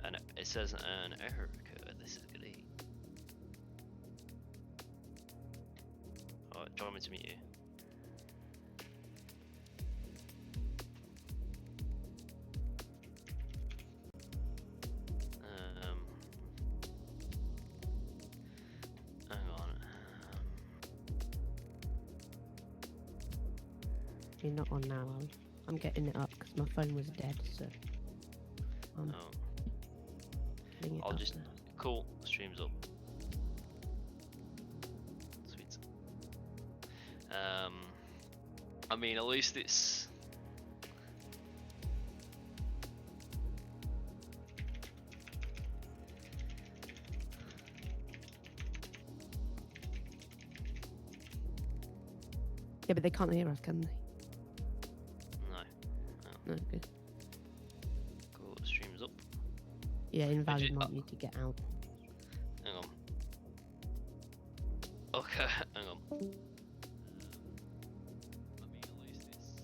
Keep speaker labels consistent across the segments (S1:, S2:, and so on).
S1: And it says an error code. This is great. Alright, do you want me to meet you? Hang on.
S2: You're not on now, I'm getting it up because my phone was dead, so I'm
S1: Oh,
S2: getting it
S1: I'll
S2: up
S1: just
S2: now.
S1: cool. Stream's up. Sweet. I mean, at least it's.
S2: Yeah, but they can't hear us, can they?
S1: No.
S2: No, good.
S1: Cool. Stream's up.
S2: Yeah, invalid
S1: you-
S2: might need to get out.
S1: Hang on. Okay, hang on. I mean, at least it's.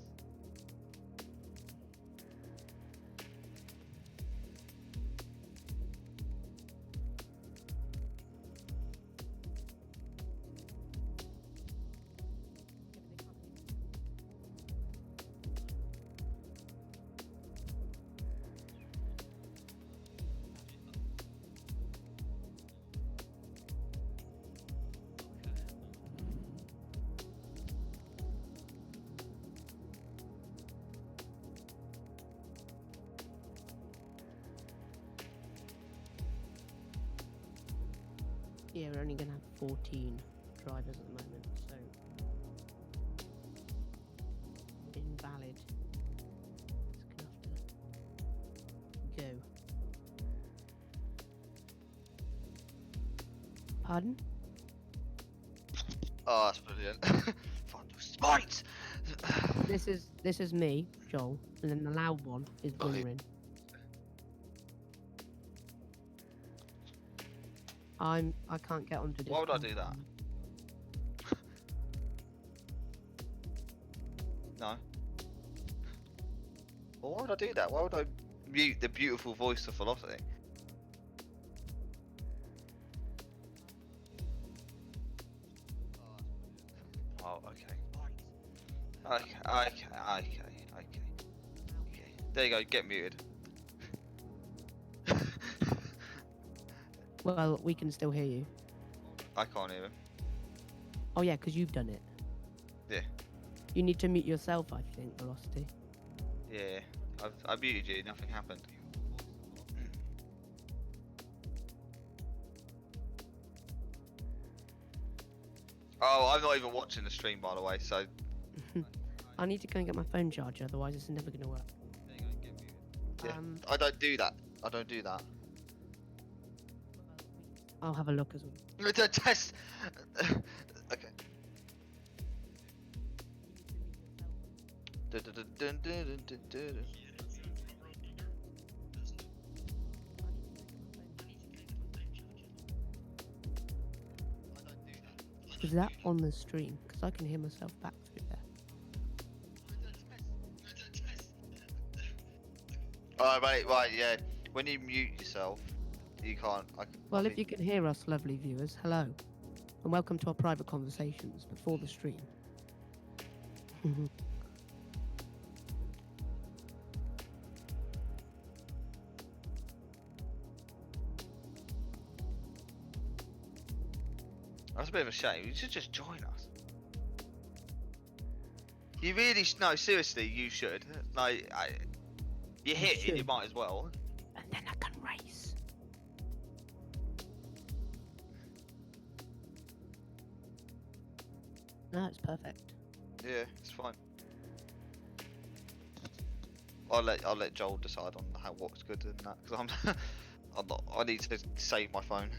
S2: Yeah, we're only going to have 14 drivers at the moment, so invalid. It's going to have to go. Pardon?
S3: Oh, that's brilliant. Find your spite!
S2: This is me, Joel, and then the loud one is
S3: Okay.
S2: RinRin. I can't get onto this.
S3: Why would I do that? No. Well, why would I do that? Why would I mute the beautiful voice of philosophy? Oh, okay. Okay. There you go, get muted.
S2: Well, we can still hear you.
S3: I can't hear him.
S2: Oh yeah, because you've done it.
S3: Yeah.
S2: You need to mute yourself, I think, Velocity.
S3: Yeah. I muted you, nothing happened. Oh, I'm not even watching the stream, by the way, so...
S2: I need to go and get my phone charger, otherwise it's never going to work.
S3: There you go, get muted. Yeah.
S2: Um,
S3: I don't do that. I don't do that.
S2: I'll have a look as well.
S3: It's a test! Okay. Dun-dun-dun-dun-dun-dun-dun.
S2: Is that on the stream? Because I can hear myself back through there.
S3: Alright, right, yeah. When you mute yourself, you can't.
S2: Well, if you can hear us, lovely viewers, hello. And welcome to our private conversations before the stream.
S3: That's a bit of a shame. You should just join us. You really no, seriously, you should. Like, you hit it, you
S2: should.
S3: might as well.
S2: And then I can race. No, it's perfect.
S3: Yeah, it's fine. I'll let Joel decide on what's good and that because I'm not. I need to save my phone.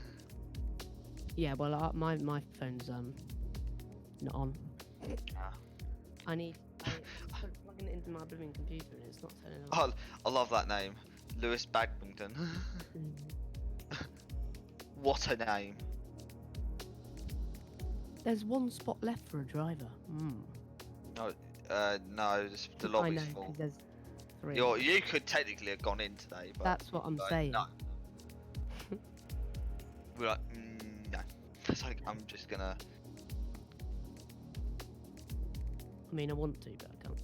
S2: Yeah, well, my phone's not on.
S3: Ah.
S2: I'm plugging it into my blooming computer and it's not turning on.
S3: I love that name, Lewis Badminton. What a name!
S2: There's one spot left for a driver.
S3: No, just the
S2: I
S3: lobby's
S2: know, 'cause
S3: full.
S2: there's 3.
S3: You could technically have gone in today, but
S2: That's what I'm saying.
S3: No, We're like, no. It's like, I'm just gonna.
S2: I mean, I want to, but I can't.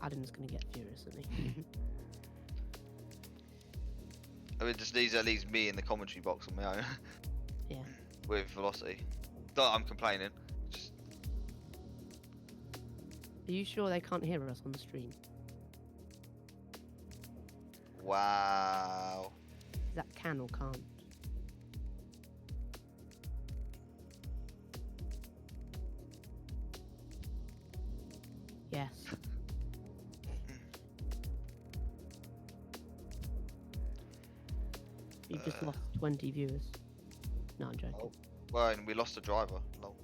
S2: Adam's gonna get furious at me.
S3: I mean, just needs at least me in the commentary box on my own.
S2: Yeah.
S3: With velocity. Not that I'm complaining. Just
S2: Are you sure they can't hear us on the stream?
S3: wow.
S2: Is that can or can't? Yes. You've just lost 20 viewers. No, I'm joking.
S3: Oh. Well, and we lost a driver. Lol.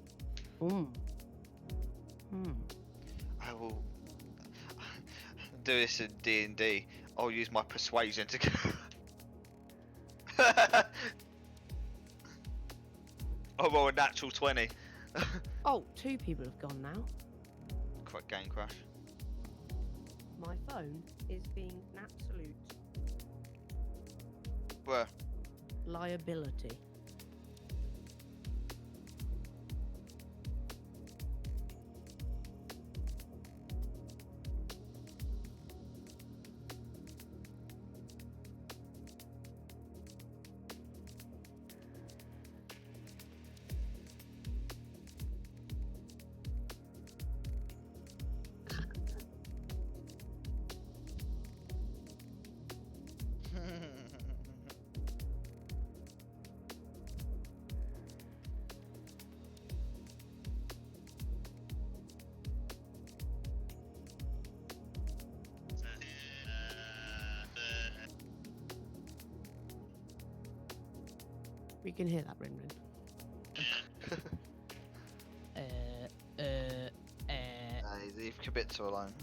S3: I will do this in D&D. I'll use my persuasion to. Oh, well, a natural 20.
S2: Oh, 2 people have gone now.
S3: Quick game crash.
S2: My phone is being an absolute
S3: Where?
S2: liability. We can hear that, RinRin.
S3: Leave Kibitzer alone.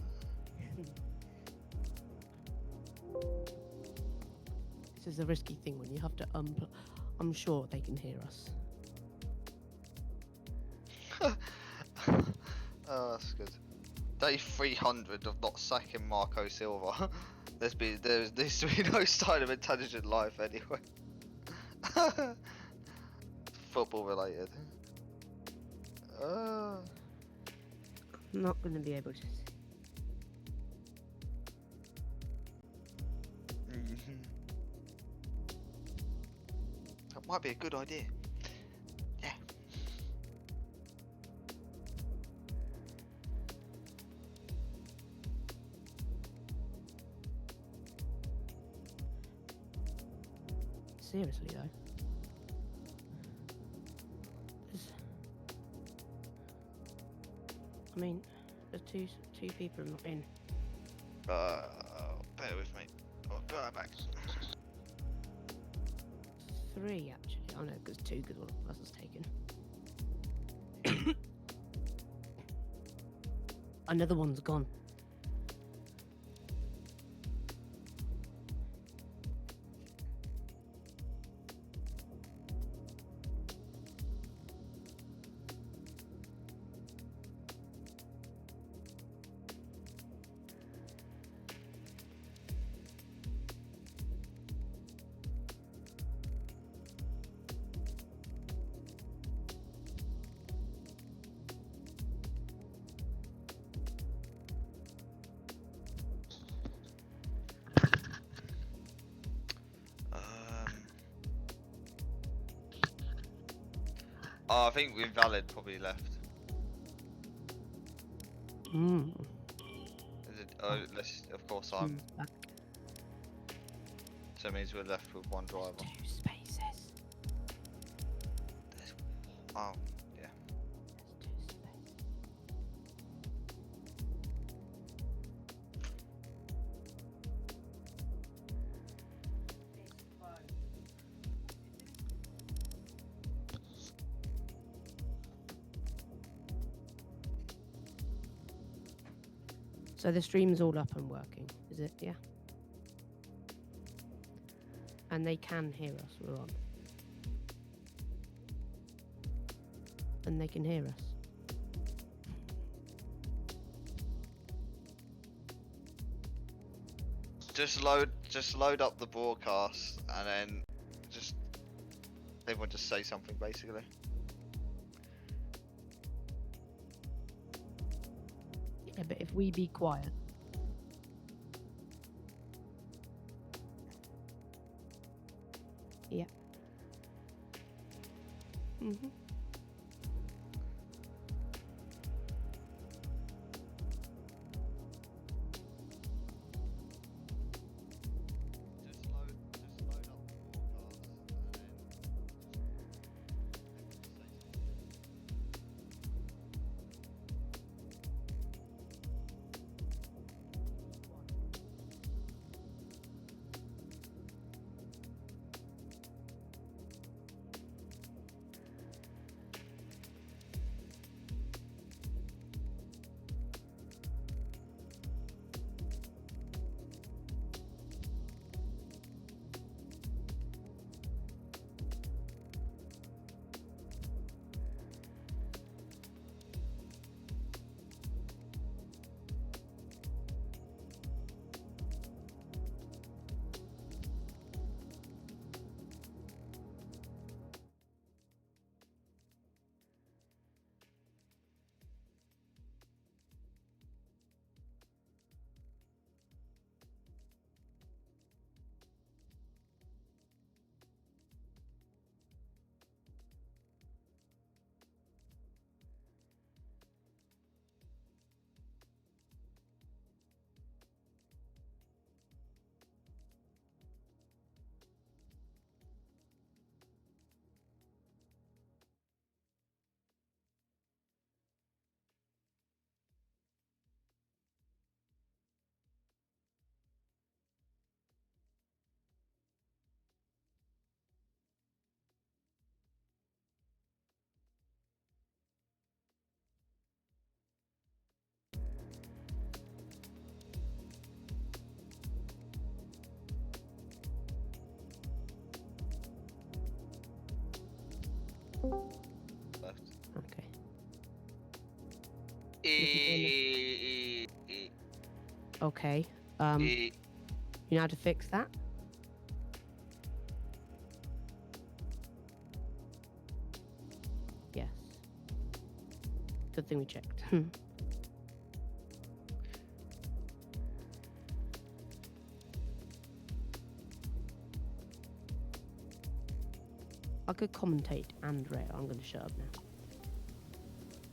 S2: This is a risky thing when you have to I'm sure they can hear us.
S3: Oh, that's good. Day 300 of not sacking Marco Silva. There's to be no sign of intelligent life anyway. Football related.
S2: I'm not going to be able to see.
S3: That might be a good idea. Yeah.
S2: Seriously though. I mean, there's two people not in.
S3: Bear with me. Oh, go back.
S2: 3 actually. Oh no, because 2 because one of us is taken. Another one's gone.
S3: Oh, I think Invalid probably left. Is it, of course I'm.
S2: Back.
S3: So it means we're left with one driver.
S2: 2 spaces.
S3: Oh, yeah.
S2: There's 2 spaces. So the stream's all up and working, is it? Yeah. And they can hear us, we're on. And they can hear us.
S3: Just load up the broadcast and then just Everyone just say something basically.
S2: Yeah, but if we be quiet. Yeah. Mhm.
S3: Just load up the forecast left.
S2: Okay.
S3: E
S2: Okay.
S3: E.
S2: You know how to fix that? Yes. Good thing we checked. I could commentate and rare. I'm going to shut up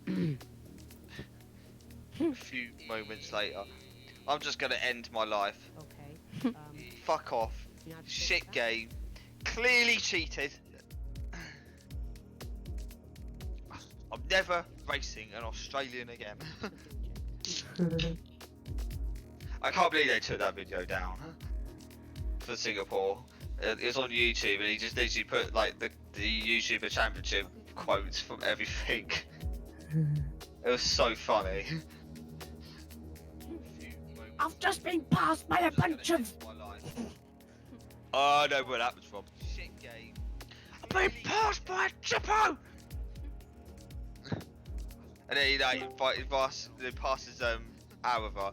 S2: now.
S3: A few moments later, I'm just gonna end my life.
S2: Okay.
S3: Fuck off.
S2: You know how to fix
S3: Shit
S2: that?
S3: game. Clearly cheated. I'm never racing an Australian again.
S2: Good thing
S3: I can't believe they took that video down for Singapore. It was on YouTube and he just literally put like the YouTuber Championship quotes from everything.
S2: we checked.
S3: It was so funny.
S2: I've just been passed by a bunch of...
S3: Oh, I know where that was from. Shit game. I've been passed by a chippo! And then he passes however.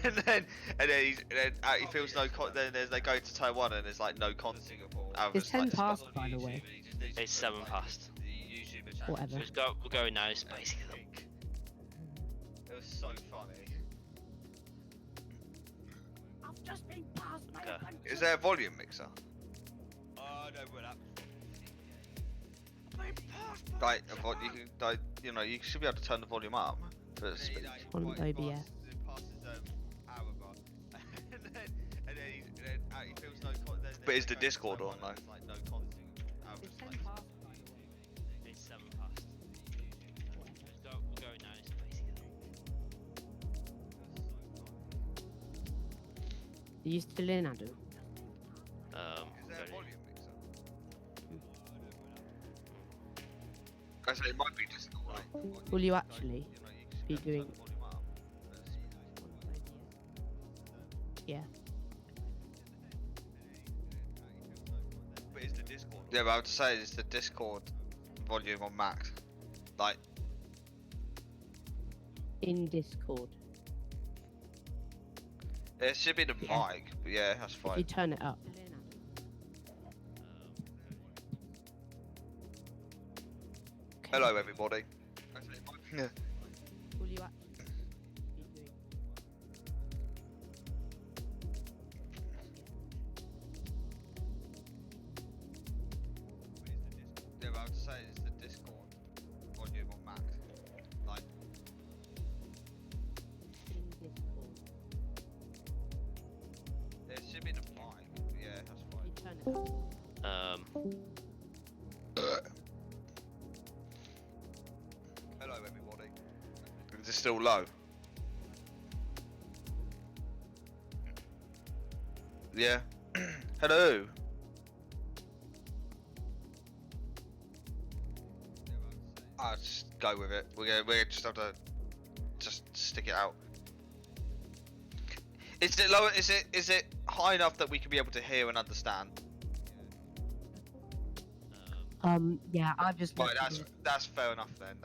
S3: and then he feels no then they go to Taiwan and there's like no content.
S2: It's 10 past, by the way.
S1: It's 7 past.
S2: Whatever.
S1: So we're going now, it's basically.
S3: It was so funny.
S2: I've just been passed by
S1: Okay.
S2: a bunch
S3: Is there a volume mixer? Oh, I know where that was. Like, you can, like, you know, you should be able to turn the volume up for the speech.
S2: on OBS.
S3: But is the Discord on though?
S2: It's 10 past, by the way.
S1: It's 7 past. We're going now, it's basically.
S2: Are you still in, Adu?
S3: Is there a
S1: Very-
S3: volume mixer? I say it might be Discord. Like,
S2: Will you actually be doing... Yeah.
S3: But is the Discord? Yeah, but I would say it's the Discord volume on max. Like,
S2: In Discord.
S3: it should be the
S2: Yeah.
S3: mic, but yeah, that's
S2: If you
S3: fine.
S2: turn it up.
S3: Hello, everybody. Yeah.
S2: Will you actually be doing?
S3: Yeah, but I would say it's the Discord volume on Mac. Like,
S2: In Discord.
S3: it should be the mic. Yeah, that's
S2: You
S3: fine.
S2: turn it up.
S3: Hello, everybody. Is it still low? Yeah. Hello. I'll just go with it. We're just have to just stick it out. Is it low? Is it high enough that we can be able to hear and understand?
S2: Yeah, I've just.
S3: Right,
S2: left it
S3: that's fair enough then.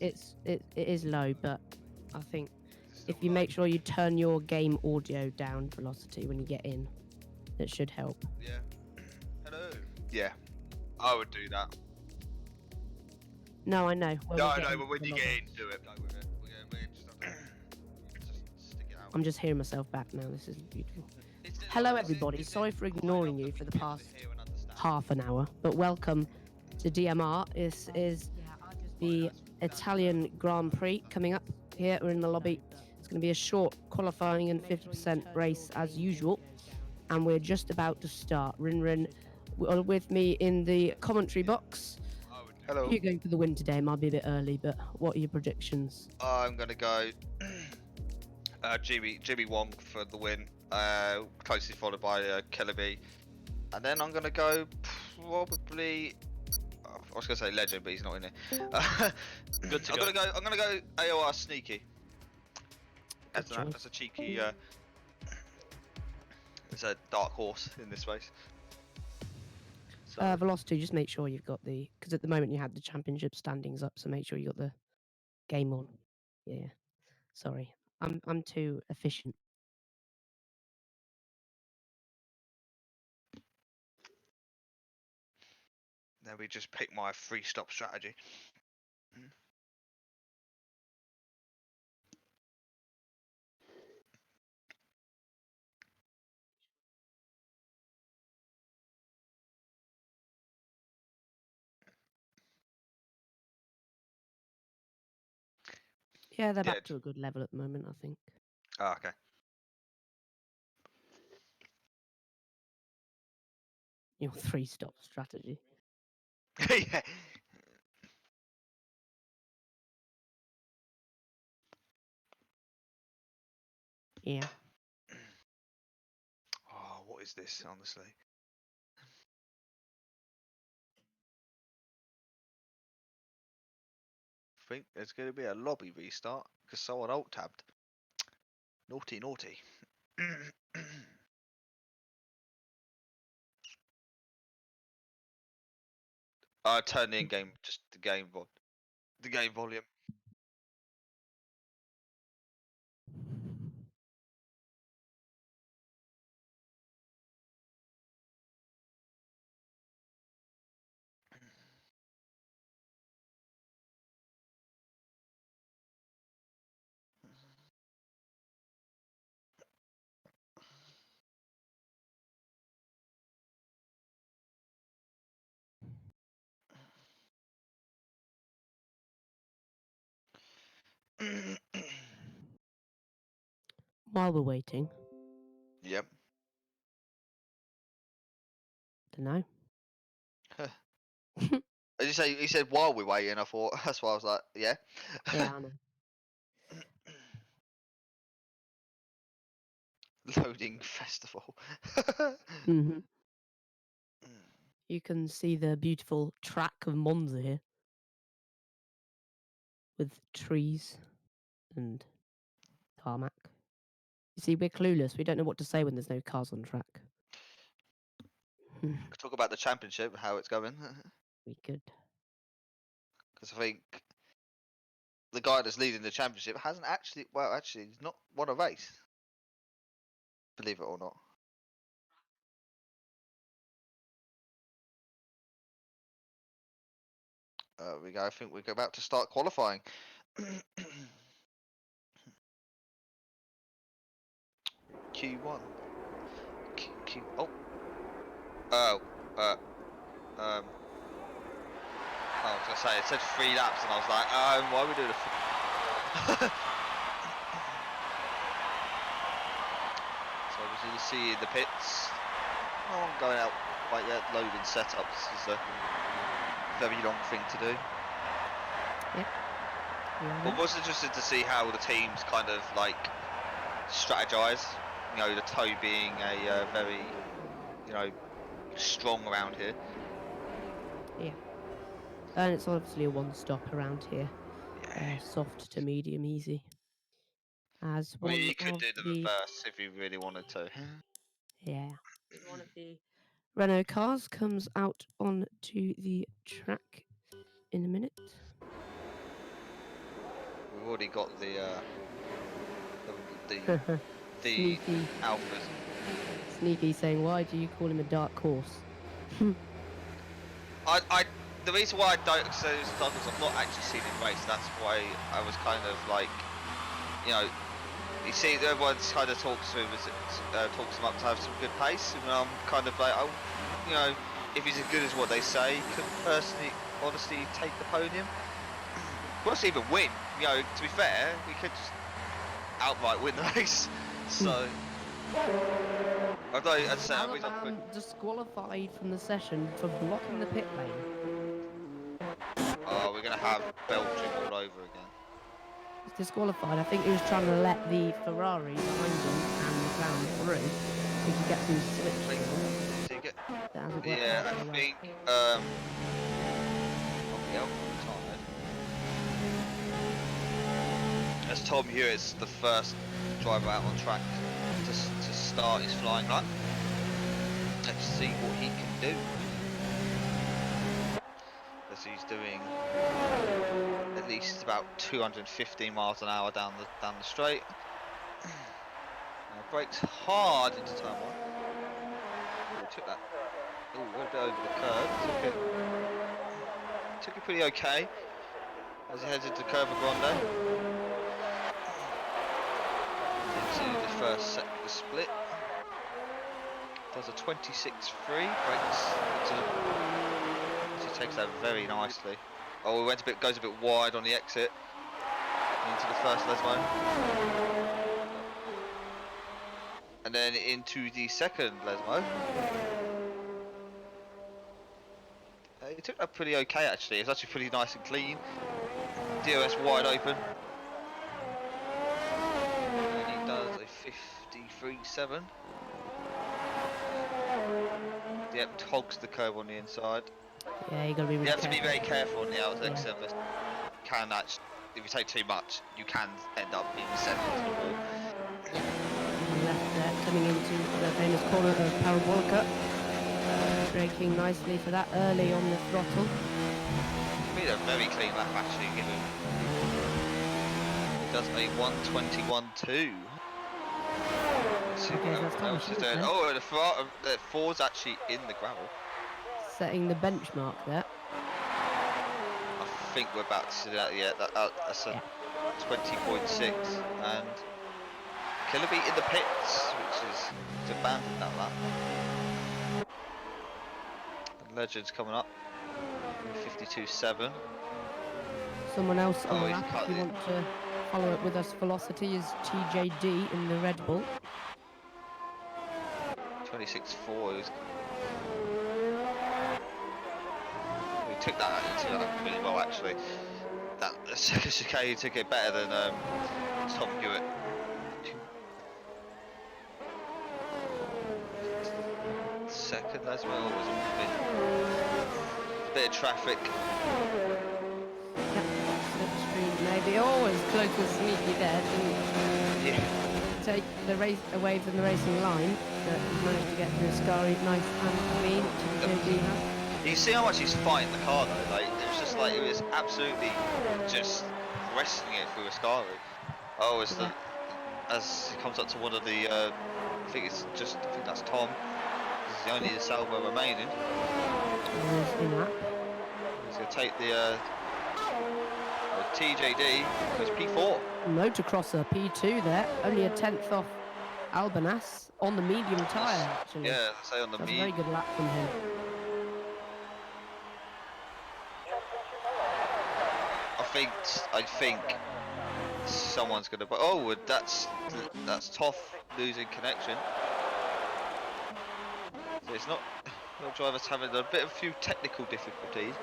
S2: it is low, but I think
S3: It's still
S2: if you
S3: low.
S2: make sure you turn your game audio down velocity when you get in, it should help.
S3: Yeah. Hello. Yeah, I would do that.
S2: No, I know. When
S3: No,
S2: we get
S3: no,
S2: into
S3: but when
S2: the
S3: you
S2: lobby.
S3: get into it, go with it. We're just have to just stick it out.
S2: I'm just hearing myself back now. This is beautiful.
S3: Is it
S2: Hello,
S3: low?
S2: everybody.
S3: Is it
S2: Sorry for
S3: high
S2: ignoring
S3: enough
S2: you
S3: that
S2: for
S3: we
S2: the
S3: can be able to
S2: past
S3: hear and understand?
S2: half an hour, but welcome to DMR. This is the Italian Grand Prix coming up. Here we're in the lobby. It's going to be a short qualifying and 50% race as usual, and we're just about to start. RinRin with me in the commentary box.
S3: Hello.
S2: You're going for the win today. Might be a bit early, but what are your predictions?
S3: I'm gonna go Jimmy Wong for the win, closely followed by Kellaby, and then I'm gonna go probably. I was gonna say Legend, but he's not in it.
S1: Good to
S3: I'm
S1: go.
S3: gonna go AOR Sneaky.
S2: Good choice.
S3: That's a cheeky. It's a dark horse in this race. So
S2: Velocity, just make sure you've got the, because at the moment you had the championship standings up, so make sure you got the game on. Yeah, sorry, I'm too efficient.
S3: then we just pick my free stop strategy.
S2: Yeah, they're back
S3: Yeah.
S2: to a good level at the moment, I think.
S3: Oh, okay.
S2: Your three-stop strategy.
S3: Yeah.
S2: Yeah.
S3: Oh, what is this? Honestly. I think there's going to be a lobby restart because someone alt tabbed. Naughty, naughty. I turn the in-game, just the game volume.
S2: While we're waiting,
S3: Yep.
S2: don't know.
S3: As you say, he said while we're waiting. I thought that's why I was like, yeah.
S2: Yeah, I know.
S3: Loading festival.
S2: hmm You can see the beautiful track of Monza here, with trees and tarmac. You see, we're clueless. We don't know what to say when there's no cars on track.
S3: Talk about the championship, how it's going.
S2: We could.
S3: Because I think the guy that's leading the championship hasn't actually. Well, actually, he's not won a race. Believe it or not. we go. I think we're about to start qualifying. Q1. Oh. Oh. I was gonna say it said 3 laps, and I was like, why are we doing a? So obviously you see in the pits. No one going out quite yet. Loading setups is a very long thing to do.
S2: Yep.
S3: But was interested to see how the teams kind of like strategize. You know, the toe being a very, you know, strong around here.
S2: Yeah. And it's obviously a one-stop around here.
S3: Yeah.
S2: Soft to medium easy. As
S3: Well,
S2: one
S3: you could
S2: of
S3: do the
S2: the
S3: reverse if you really wanted to.
S2: yeah, one of the Renault cars comes out onto the track in a minute.
S3: We've already got the
S2: Sneaky,
S3: alphas.
S2: sneaky saying, "Why do you call him a dark horse?"
S3: The reason why I don't say it's dark is I've not actually seen him race. That's why I was kind of like, you know, you see everyone's kind of talks to him, talks him up to have some good pace, and I'm kind of like, oh, you know, if he's as good as what they say, he could personally, honestly, take the podium. Wants to even win. You know, to be fair, he could just outright win the race. So, although as I say,
S2: Alabama disqualified from the session for blocking the pit lane.
S3: we're gonna have Belgium all over again.
S2: He's disqualified. I think he was trying to let the Ferrari behind him and McLaren through so he could get some switch. That hasn't worked
S3: Yeah,
S2: out
S3: I
S2: very well.
S3: think as Tom Hewitt's the first driver out on track to start his flying lap. Let's see what he can do. As he's doing at least about 215 miles an hour down the straight. Now brakes hard into turn 1. Ooh, took that. Ooh, went a bit over the curve. Took it pretty okay as he heads into Curva Grande. Into the first sector split. Does a 26.3, brakes into, he takes that very nicely. Oh, it goes a bit wide on the exit into the first Lesmo, and then into the second Lesmo. He took that pretty okay actually. It's actually pretty nice and clean. DRS wide open. And he does a 53.7. Yep, hogs the curve on the inside.
S2: Yeah, you gotta be really
S3: You have to
S2: careful.
S3: be very careful on the outside
S2: Yeah.
S3: surface. Can actually, if you take too much, you can end up being sent into the wall.
S2: Left there, coming into the famous corner of Parabolica. Braking nicely for that early on the throttle.
S3: Made a very clean lap actually, given. He does a 1:21.2. Let's see what everyone else is doing. Oh, the Ford's actually in the gravel.
S2: Setting the benchmark there.
S3: I think we're about to see that. Yeah, that's a 20.6, and Killerby in the pits, which is abandoned that lap. And Legends coming up. 52.7.
S2: Someone else on the
S3: he's
S2: lap,
S3: cut
S2: if you
S3: it.
S2: want to follow it with us, Velocity is TJD in the Red Bull.
S3: 26.4. We took that into that really well actually. That second chicane took it better than Tom Hewitt. Second as well was a bit of traffic.
S2: Yep, slipstream maybe. Oh, it's close and sneaky there. Didn't take the race away from the racing line, but managed to get through Ascari nice and clean.
S3: You see how much he's fighting the car though. Like it was just like it was absolutely just wrestling it through Ascari. Oh, it's as he comes up to one of the. I think that's Tom. This is the only salvo remaining.
S2: In lap.
S3: He's going to take the TJD. Goes P4.
S2: Motocrosser P2 there, only a tenth off Albanas on the medium tyre actually.
S3: Yeah, I say on the
S2: That's a very
S3: medium.
S2: good lap from him.
S3: I think someone's gonna. Oh, that's Toff losing connection. So it's not. The driver's having a few technical difficulties.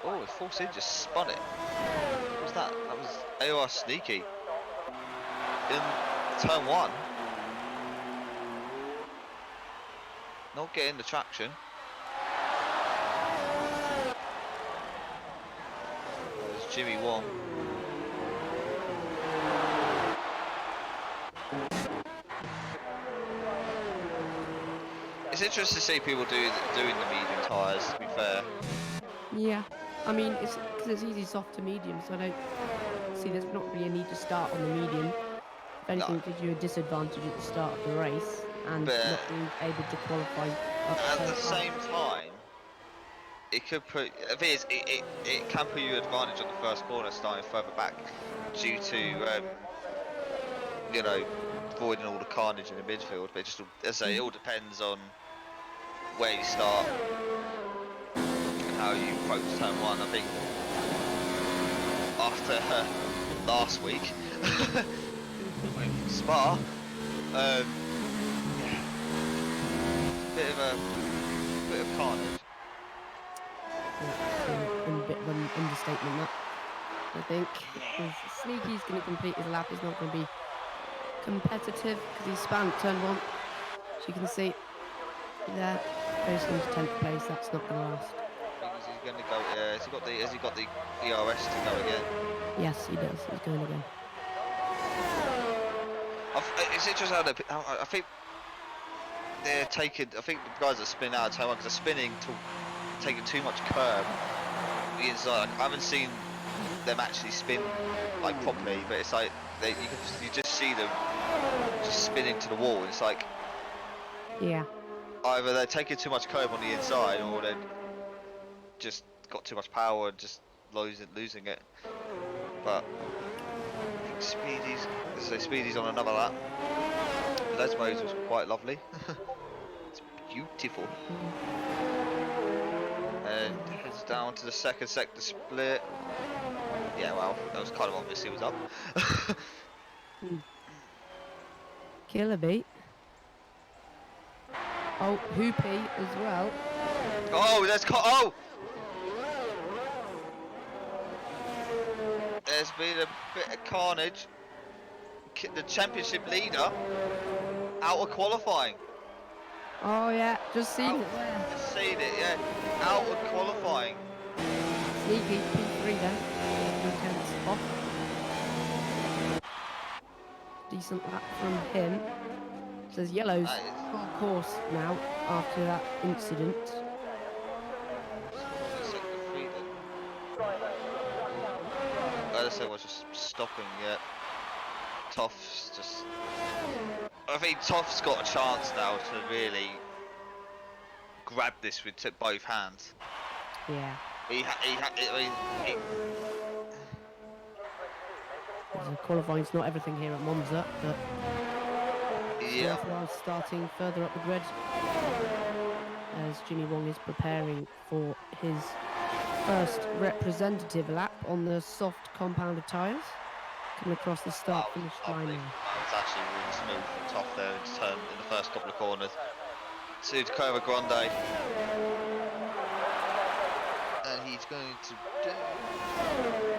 S3: Oh, the Force In just spun it. What was that? That was AOR Sneaky in turn 1. Not getting the traction. There's Jimmy Wong. It's interesting to see people doing the medium tyres, to be fair.
S2: Yeah, I mean, it's because it's easy soft to medium, so I don't see there's not really a need to start on the medium. If anything,
S3: No.
S2: gives you a disadvantage at the start of the race and
S3: But
S2: not being able to qualify up
S3: at
S2: to
S3: the same time, it could put. It can put you advantage on the first corner, starting further back, due to you know, avoiding all the carnage in the midfield. But it just, as I say, it all depends on where you start and how you approach turn 1. I think after last week with Spa, bit of carnage.
S2: Yeah, a bit of an understatement that, I think. Sneaky's going to complete his lap, he's not going to be competitive because he spanned turn 1. As you can see there, goes into 10th place, that's not going to last.
S3: Is he going to go? Has he got the ERS to go again?
S2: Yes, he does, he's going again.
S3: It's interesting how I think they're taking. I think the guys that spin out of turn 1 because they're spinning to taking too much curb the inside. I haven't seen them actually spin like properly, but it's like you just see them just spinning to the wall. It's like,
S2: Yeah.
S3: either they're taking too much curb on the inside, or they're just got too much power and just losing it. But I think Speedy's on another lap. Lesmo's was quite lovely. It's beautiful. And heads down to the second sector split. Yeah, well, that was kind of obvious he was up.
S2: Killer beat. Oh, Hoopy as well.
S3: Oh, oh! There's been a bit of carnage. The championship leader out of qualifying.
S2: Oh yeah, just seen it there.
S3: Just seen it, yeah. Out of qualifying.
S2: Sneaky P3 then. 3 tenths off. Decent lap from him. Says Yellow's full course now after that incident.
S3: I was just stopping yet. Toff's just. I think Toff's got a chance now to really grab this with both hands.
S2: Yeah. Qualifying's not everything here at Monza, but
S3: Yeah.
S2: worthwhile starting further up the grid as Jimmy Wong is preparing for his first representative lap on the soft compounded tyres. Coming across the start finish line.
S3: That was actually really smooth from Toff there in the first couple of corners. To Curva Grande. And he's going to do.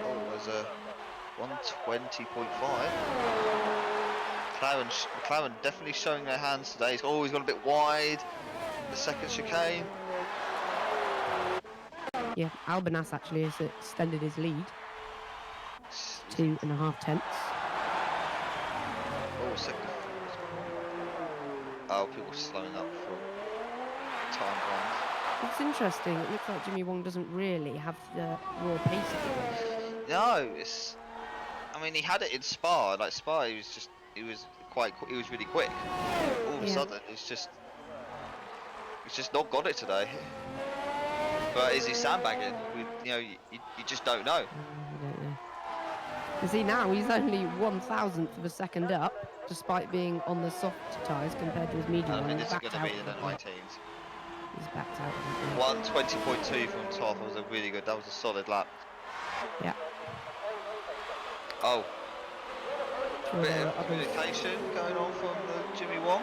S3: Oh, there's a 120.5. McLaren definitely showing their hands today. He's always gone a bit wide. The second chicane.
S2: Yeah, Albanas actually has extended his lead. 2.5 tenths.
S3: Oh, second. Oh, people slowing up for time runs.
S2: It's interesting. It looks like Jimmy Wong doesn't really have the raw pace again.
S3: No, it's. I mean, he had it in Spa. Like Spa, he was really quick. All of a sudden, it's just not got it today. But is he sandbagging? You know, you just don't know.
S2: I don't know. You see, now he's only 1,000th of a second up, despite being on the soft tyres compared to his medium
S3: I
S2: one.
S3: think
S2: He's
S3: this is
S2: backed
S3: going to
S2: out.
S3: be in the 19s.
S2: He's backed out. I think.
S3: 1:20.2 from top. That was a really good. That was a solid lap.
S2: Yeah.
S3: Oh,
S2: Sure,
S3: bit
S2: there
S3: of
S2: are others.
S3: communication going on from the Jimmy Wong.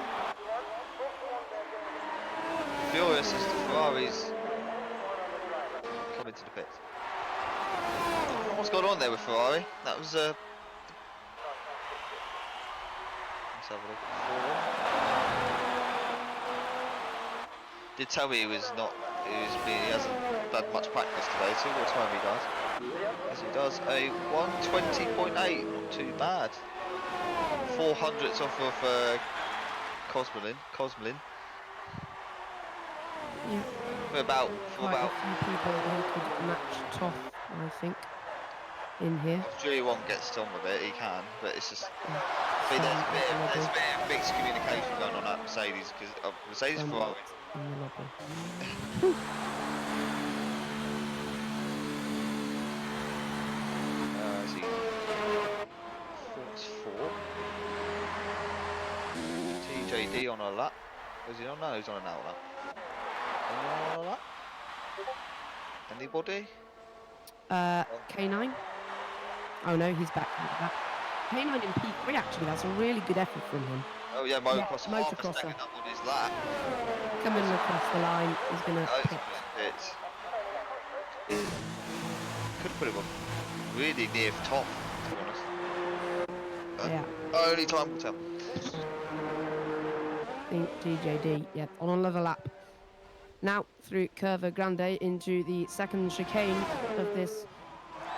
S3: Furious as the Ferraris come into the pits. What's going on there with Ferrari? That was let's have a look. Did tell me he was not. He hasn't had much practice today. So what time he does? As he does a 1:20.8. Not too bad. 400ths off of Cosmelin.
S2: Yeah.
S3: For about
S2: Quite a few people who could match Toff, I think, in here.
S3: If Julie Wong gets on with it, he can, but it's just.
S2: Yeah.
S3: I think there's a bit
S2: Some
S3: of mixed communication going on at Mercedes because Mercedes
S2: Some
S3: Ferrari.
S2: in the lobby.
S3: Is he? Four. TJD on a lap. Is he on? No, he's on an out lap. Anyone on a lap? Anybody?
S2: K9. Oh no, he's back. K9 in P3 actually. That's a really good effort from him.
S3: Oh yeah, motocross.
S2: Yeah,
S3: Half a
S2: motocrosser.
S3: second up on his lap.
S2: Coming across the line, he's gonna
S3: Oh,
S2: pit.
S3: Could have put him on really near the top, to be honest.
S2: Yeah.
S3: Only time will tell.
S2: I think TJD, yeah, on another lap. Now through Curva Grande into the second chicane of this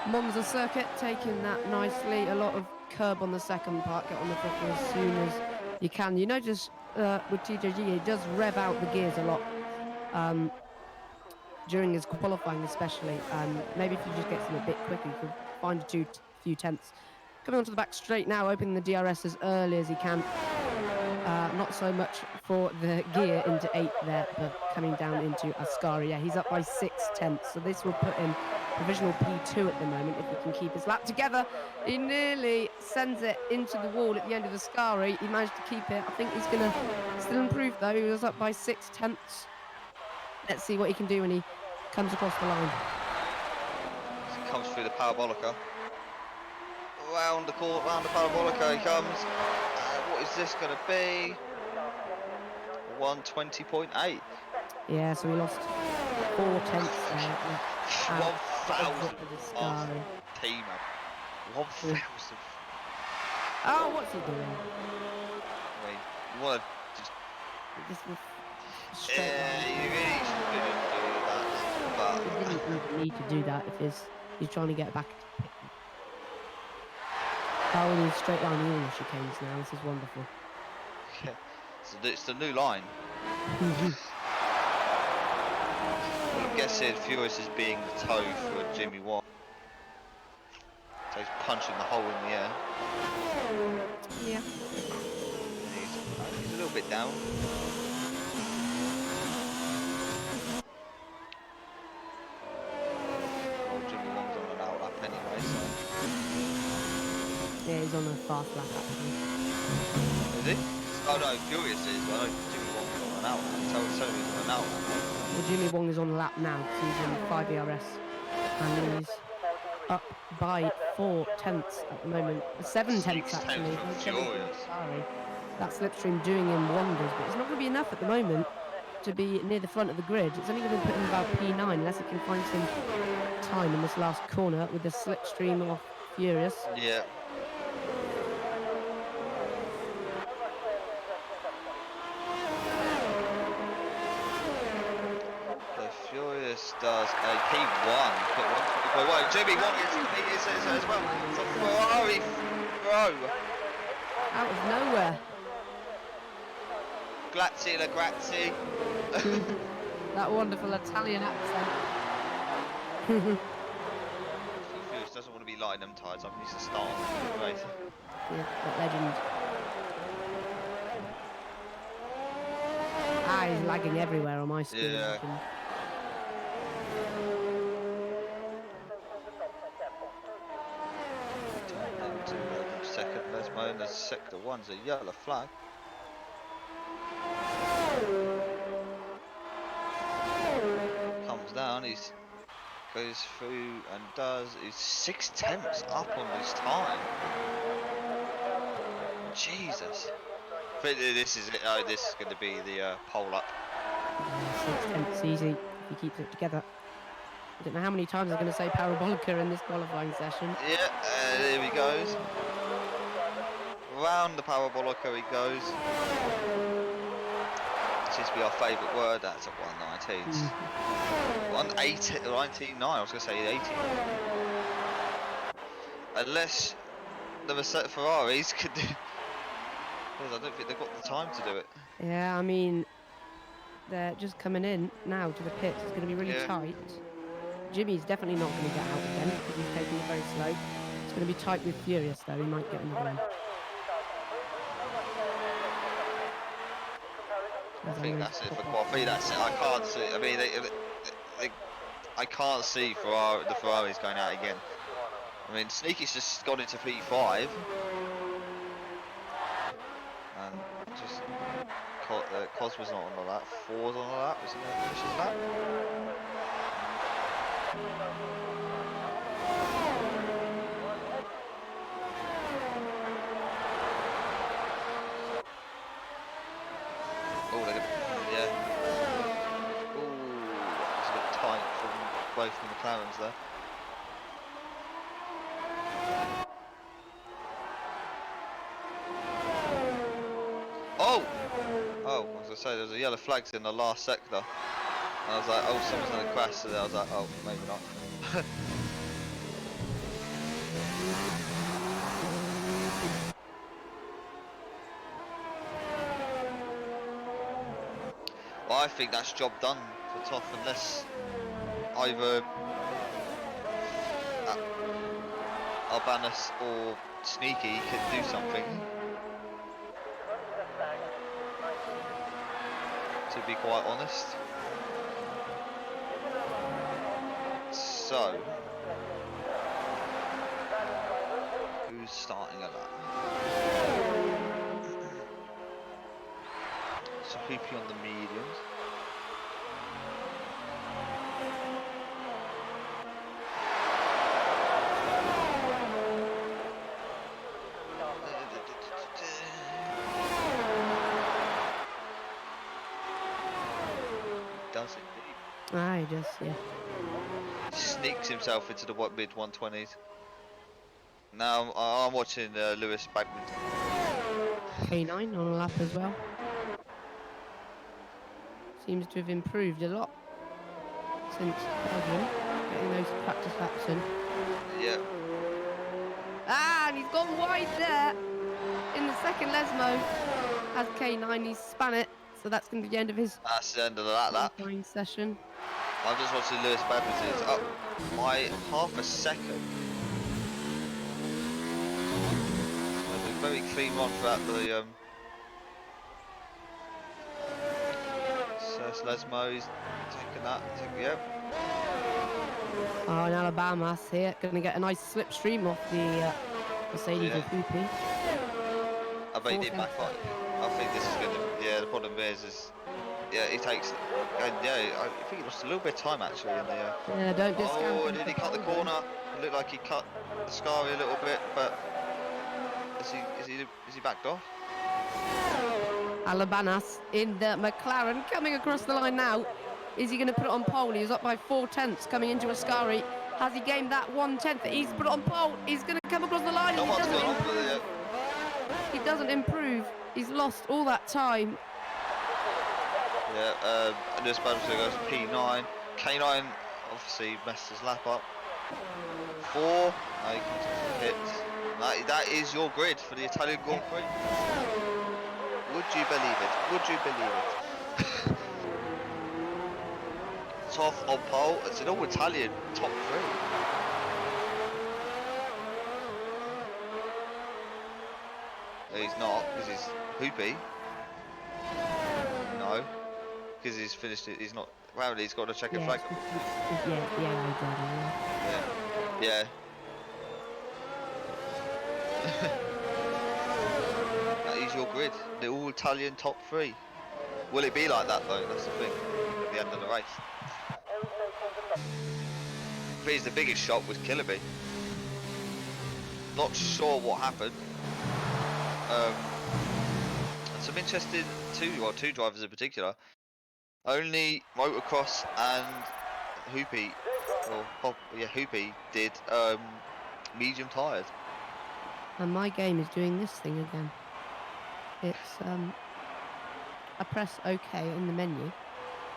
S2: Monza circuit, taking that nicely. A lot of curb on the second part, get on the throttle as soon as you can. You notice with TJD, he does rev out the gears a lot during his qualifying especially. Maybe if he just gets them a bit quicker, you could find a few tenths. Coming onto the back straight now, opening the DRS as early as he can. Not so much for the gear into 8th there, but coming down into Ascari. Yeah, he's up by 6 tenths, so this will put him provisional P2 at the moment if he can keep his lap together. He nearly sends it into the wall at the end of Ascari. He managed to keep it. I think he's going to still improve though. He was up by 6 tenths. Let's see what he can do when he comes across the line.
S3: Comes through the parabolica. Round the parabolica he comes. What is this going to be? 1:20.8.
S2: Yeah, so he lost 4 tenths there.
S3: 1,000 off team. 1,000.
S2: Oh, what's he doing?
S3: I mean, you want to just.
S2: This was straight
S3: Yeah,
S2: line.
S3: you really shouldn't do that. But
S2: He didn't even need to do that if he's trying to get back. Oh, in straight line all the chicanes now. This is wonderful.
S3: yeah, it's the new line. Well, I'm guessing Furious is being the toe for Jimmy Wong. So he's punching the hole in the air.
S2: Yeah.
S3: He's a little bit down. Well, Jimmy Wong's on an out lap anyway, so.
S2: Yeah, he's on a fast lap actually.
S3: Is he? Oh no, Furious is. I know Jimmy Wong's on an out lap. Tell me he's on an out lap.
S2: Well, Jimmy Wong is on a lap now because he's in 5 ERS. And he's up by 4 tenths at the moment. 7 tenths
S3: 6
S2: actually.
S3: tenths from Furious.
S2: Sorry. That slipstream doing him wonders, but it's not going to be enough at the moment to be near the front of the grid. It's only going to put him about P9 unless he can find some time in this last corner with the slipstream of Furious.
S3: Yeah. So Furious does a P1. Wait, Jimmy Wong is as well. It's a Ferrari throw.
S2: Out of nowhere.
S3: Grazie la grazie.
S2: That wonderful Italian accent.
S3: Furious doesn't want to be lighting them tyres up. He needs to start the race.
S2: Yeah, that legend. He's lagging everywhere on my screen.
S3: Yeah. sector 1's a yellow flag. Comes down, he's goes through and he's 6/10 up on his time. Jesus. But this is it. Oh, this is going to be the pole up.
S2: 6/10 easy if he keeps it together. I don't know how many times I'm going to say parabolica in this qualifying session.
S3: Yeah, there he goes. Round the parabolica he goes. Seems to be our favourite word. That's a 119. 119.9. I was going to say 80. Unless the Ferraris could do. I don't think they've got the time to do it.
S2: Yeah, I mean, they're just coming in now to the pits. It's going to be really tight. Jimmy's definitely not going to get out again because he's taking it very slow. It's going to be tight with Furious though. He might get another one.
S3: I think that's it for qualifying. That's it. I can't see. I mean, I can't see the Ferraris going out again. I mean, Sneaky's just gone into P5, and just Cosmo's not on the lap. 4's on the lap. Isn't it? Finishes lap. Oh, they're gonna, yeah. Ooh, it's a bit tight from both the McLarens there. Oh! Oh, I was gonna say there's a yellow flags in the last sector. And I was like, oh, someone's gonna crash. So I was like, oh, maybe not. Well, I think that's job done for Toff, unless either Albanus or Sneaky can do something. To be quite honest. So, who's starting at that? So Hoopy on the mediums. Does it?
S2: Ah, he just, yeah.
S3: Sneaks himself into the mid 120s. Now I'm watching Lewis Bagman.
S2: K9 on a lap as well. Seems to have improved a lot since Belgium, getting those practice laps in.
S3: Yeah.
S2: Ah, and he's gone wide there in the second Lesmo. Has K9, he's span it, so that's going to be the end of his
S3: That's the end of that lap.
S2: qualifying session.
S3: I'm just watching Lewis Bagman. It's up by half a second. A very clean run throughout the Lesmo, he's taking that, yep.
S2: Oh, and Alabama's here, going to get a nice slipstream off the Mercedes of Hoopy.
S3: I bet he did back up. I think this is going to, the problem is, he takes, and I think he lost a little bit of time actually in the,
S2: yeah, don't discount
S3: oh, did he cut the corner? It looked like he cut the Scari a little bit, but is he backed off?
S2: Alabanas in the McLaren coming across the line now. Is he going to put it on pole? He was up by 4/10 coming into Ascari. Has he gained that 1/10 that he's put it on pole? He's going to come across the line. He doesn't improve. He's lost all that time.
S3: Yeah, and this battle goes P9. K9 obviously messed his lap up. 4, now he comes into the pits. That is your grid for the Italian Grand Prix. Would you believe it? Would you believe it? Toff on pole. It's an all-Italian top 3. No, he's not, because he's Hoopy. No, because he's finished it. He's not. Apparently, he's got a checkered flag.
S2: Yeah.
S3: That is your grid. The all Italian top 3. Will it be like that though? That's the thing. At the end of the race. I think the biggest shock was Killerby. Not sure what happened. And some interesting two drivers in particular. Only Motocross and Hoopy, Hoopy did medium tyres.
S2: And my game is doing this thing again. It's I press OK in the menu,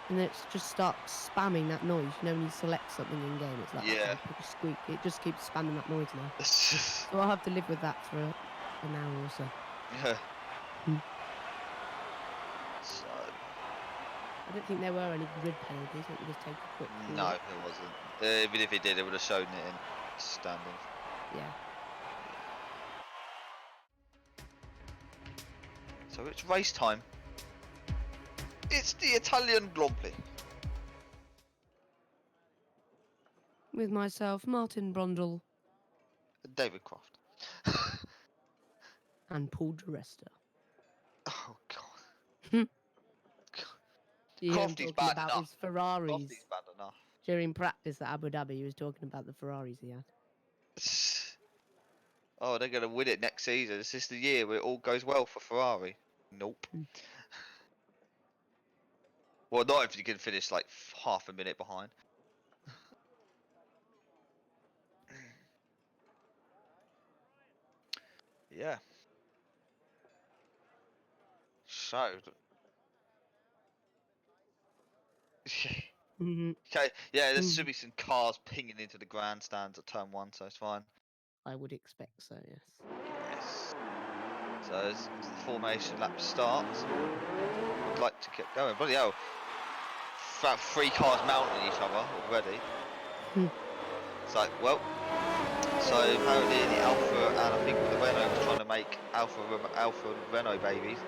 S2: and it just starts spamming that noise. You know, when you select something in game, it's like
S3: Yeah.
S2: that squeak. It just keeps spamming that noise now.
S3: So,
S2: So I'll have to live with that for an hour or so.
S3: yeah.
S2: Hmm.
S3: So,
S2: I don't think there were any grid penalties. Let me just take a quick
S3: no,
S2: look.
S3: it wasn't. Even if it did, it would have shown it in standings.
S2: Yeah.
S3: So it's race time. It's the Italian Grand Prix.
S2: With myself, Martin Brundle,
S3: David Croft.
S2: and Paul DeResta.
S3: Oh god.
S2: Yeah, I'm
S3: Crofty's
S2: talking
S3: bad
S2: about
S3: enough.
S2: his Ferraris.
S3: Crofty's bad enough.
S2: During practice at Abu Dhabi, he was talking about the Ferraris he had.
S3: Oh, they're going to win it next season. This is the year where it all goes well for Ferrari. Nope.
S2: Hmm.
S3: Well, not if you can finish like half a minute behind. Yeah. So.
S2: Mhm.
S3: Okay. Yeah, there should be some cars pinging into the grandstands at turn 1, so it's fine.
S2: I would expect so, yes.
S3: Yes. So as the formation lap starts, I'd like to get going. Bloody hell. About 3 cars mounting each other already. It's like, well. So apparently the Alpha and I think the Renault was trying to make Alpha and Renault babies.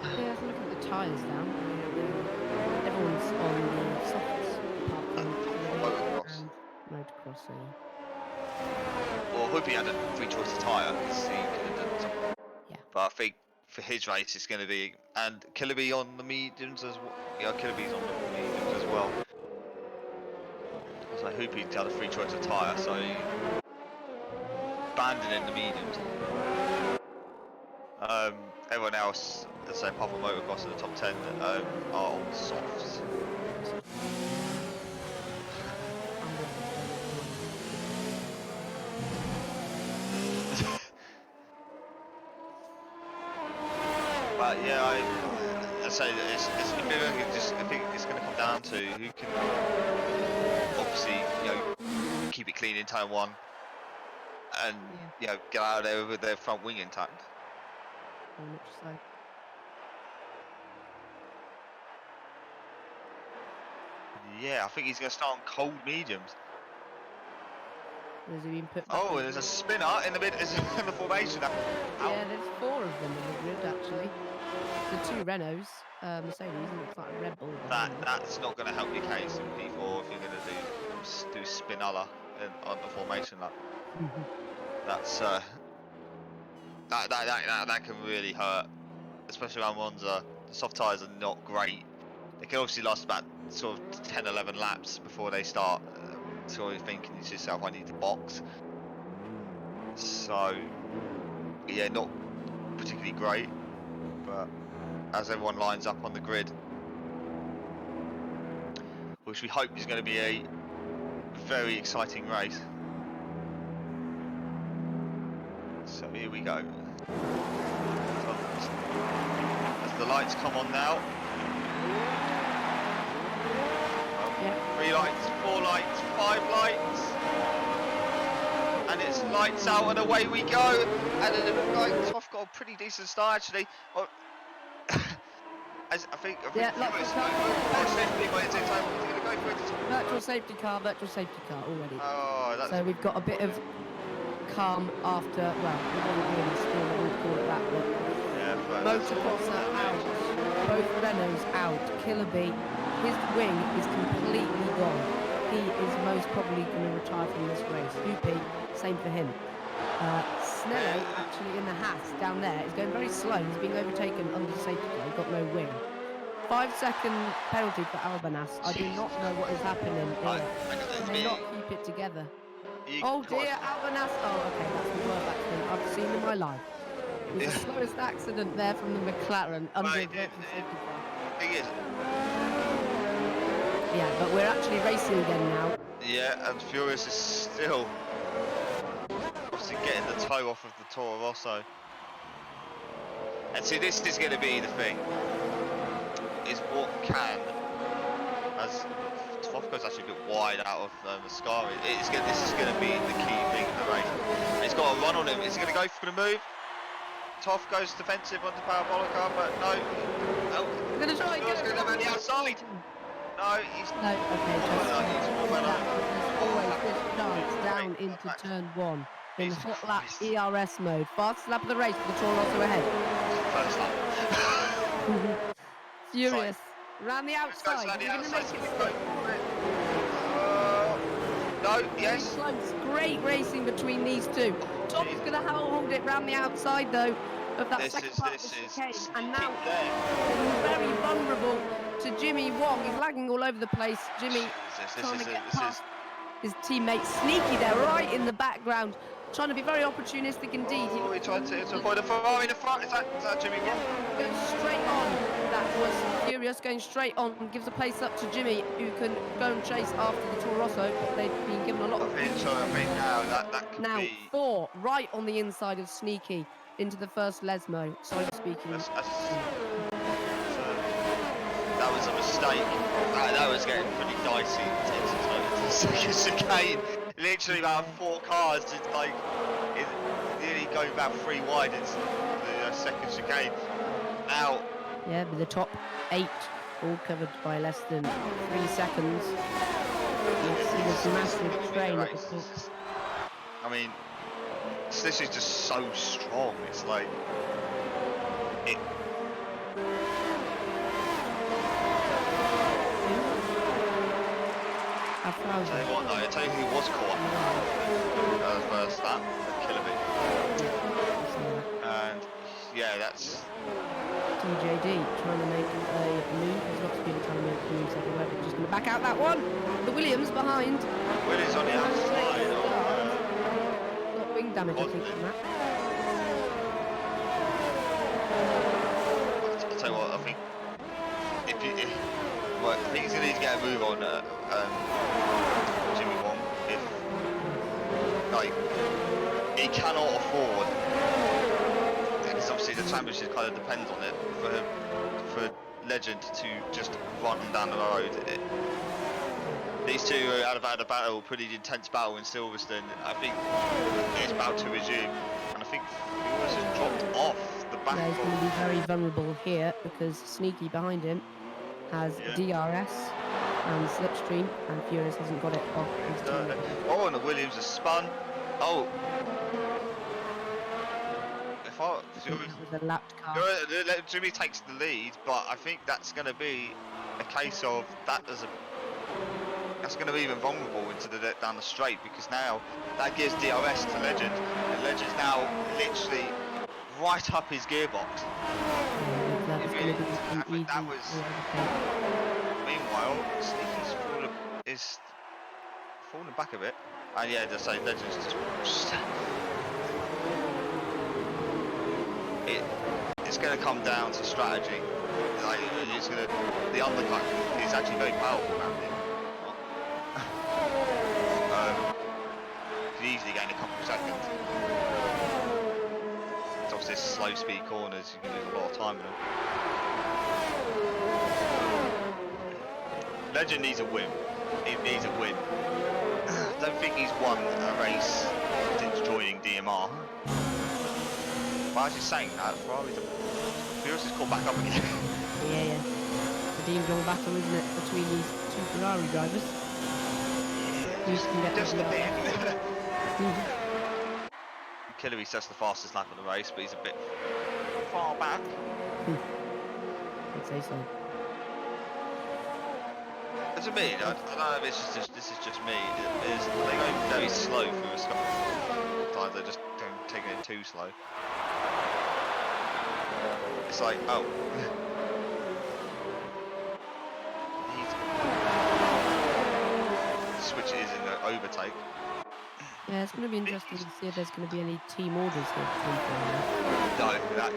S2: Yeah, if you look at the tyres down, everyone's on the softs apart from
S3: Motocross.
S2: and motocross, so yeah.
S3: Well, Hoopy had a free choice of tyre because he could have done something.
S2: Yeah.
S3: But I think for his race it's going to be, and Killerby on the mediums as well. Yeah, Killerby's on the mediums as well. So Hoopy had a free choice of tyre, so he abandoning the mediums. Everyone else, the same apart from Motocross in the top 10, are on softs. But yeah, I say that I think it's going to come down to who can obviously keep it clean in turn 1 and get out of there with their front wing intact.
S2: Very much so.
S3: Yeah, I think he's going to start on cold mediums.
S2: Has he been put back
S3: Oh,
S2: on
S3: there's a
S2: the
S3: spinner in the mid in the formation.
S2: Yeah, there's 4 of them in the grid actually. The 2 Renaults, Mercedes, and looks like a Red Bull.
S3: That's not going to help your case in P4 if you're going to do spinella on the formation lap. That's that can really hurt, especially around Monza. The soft tyres are not great. They can obviously last about sort of 10-11 laps before they start sort of thinking to yourself, I need to box. So yeah, not particularly great, but as everyone lines up on the grid, which we hope is going to be a very exciting race. So here we go. As the lights come on now. 3 lights, 4 lights, 5 lights. And it's lights out and away we go. And it looks like Toff got a pretty decent start actually. Oh, I think
S2: virtual safety car already.
S3: Oh, that's
S2: so we've got a bit of calm after, well, we wouldn't really call it that, but Motocross are out, both Renaults out, Killerby, his wing is completely gone. He is most probably going to retire from this race. Hoopy, same for him. Snello, actually in the Haas down there, is going very slow. He's being overtaken under the safety car. He's got no wing. 5-second penalty for Albanas. I do not know what is happening here. He may not keep it together. Oh dear, Albanas. Oh, okay, that's the worst accident I've seen in my life. It was the slowest accident there from the McLaren under the safety car. Yeah, but we're actually racing again now.
S3: Yeah, and Furious is still obviously getting the toe off of the Toro Rosso. And see, this is going to be the thing. Is what can, as Tofko's actually a bit wide out of Mascari. This is going to be the key thing in the race. And he's got a run on him. Is he going to go for the move? Toff goes defensive on the Parabolica, but no.
S2: I'm going to try and get
S3: going to go around the outside. No, he's
S2: no. Okay, there's always this chance down into turn 1 in hot lap ERS mode. Fastest lap of the race for the Toro Rosso ahead.
S3: First lap.
S2: Furious. Round the outside.
S3: Round the
S2: You're
S3: outside.
S2: going to make it
S3: No, yes.
S2: close. Great racing between these two. Tom's going to hold it round the outside though of that second part of the chicane. And now very vulnerable to Jimmy Wong. He's lagging all over the place. Jimmy trying to get past his teammate. Sneaky there, right in the background. Trying to be very opportunistic indeed.
S3: Oh, he tried to avoid a Ferrari in the front. Is that Jimmy Wong?
S2: Going straight on. That was Furious going straight on. Gives a place up to Jimmy, who can go and chase after the Toro Rosso. But they've been given a lot of.
S3: I think now that could
S2: now
S3: be.
S2: 4 right on the inside of Sneaky into the first Lesmo. Sorry for speaking.
S3: That was a mistake. That was getting pretty dicey into the second chicane. Literally about 4 cars, just like nearly going about 3 wide into the second chicane. Now.
S2: Yeah, with the top 8 all covered by less than 3 seconds. You can see this massive train at the top.
S3: I mean, this is just so strong. It's like it. I'll tell you what, though, I'll tell you who was caught first lap, and yeah, that's
S2: TJD trying to make a move. There's lots of people trying to make moves everywhere, but just going to back out that one. The Williams behind.
S3: Williams on the outside.
S2: Got wing damage, I think, from that.
S3: I'll tell you what, I think I think he's going to need to get a move on Jimmy Wong. If he cannot afford, because obviously the championship kind of depends on it, for Legend to just run down the road. These two have had a battle, pretty intense battle in Silverstone. I think it's about to resume, and I think Furious has dropped off the back.
S2: Yeah, he's going to be very vulnerable here because Sneaky behind him has DRS and Slipstream, and Furious hasn't got it off his team.
S3: Oh, and the Williams has spun. Oh.
S2: With a lapped car.
S3: Jimmy takes the lead, but I think that's going to be a case of that's going to be even vulnerable into down the straight, because now that gives DRS to Legend, and Legend's now literally right up his gearbox. That was. Meanwhile, Sneaky's falling back a bit, and yeah, just say Legend's just. It's going to come down to strategy. Like, the undercut is actually very powerful around him. Could easily gain a couple of seconds. It's obviously slow speed corners, you can lose a lot of time in them. Legend needs a win. He needs a win. I don't think he's won a race since joining DMR. Why is he saying that? Furious is caught back up again.
S2: Yeah. The Dean-Dong battle, isn't it, between these 2 Ferrari drivers?
S3: Yeah, just a bit. Killery sets the fastest lap of the race, but he's a bit far back.
S2: I'd say so.
S3: To me, I don't know if this is just me. They go very slow through a Sometimes they just taking it too slow. It's like, oh. Switch is in the overtake.
S2: Yeah, it's going to be interesting to see if there's going to be any team orders here between Ferrari.
S3: No, that.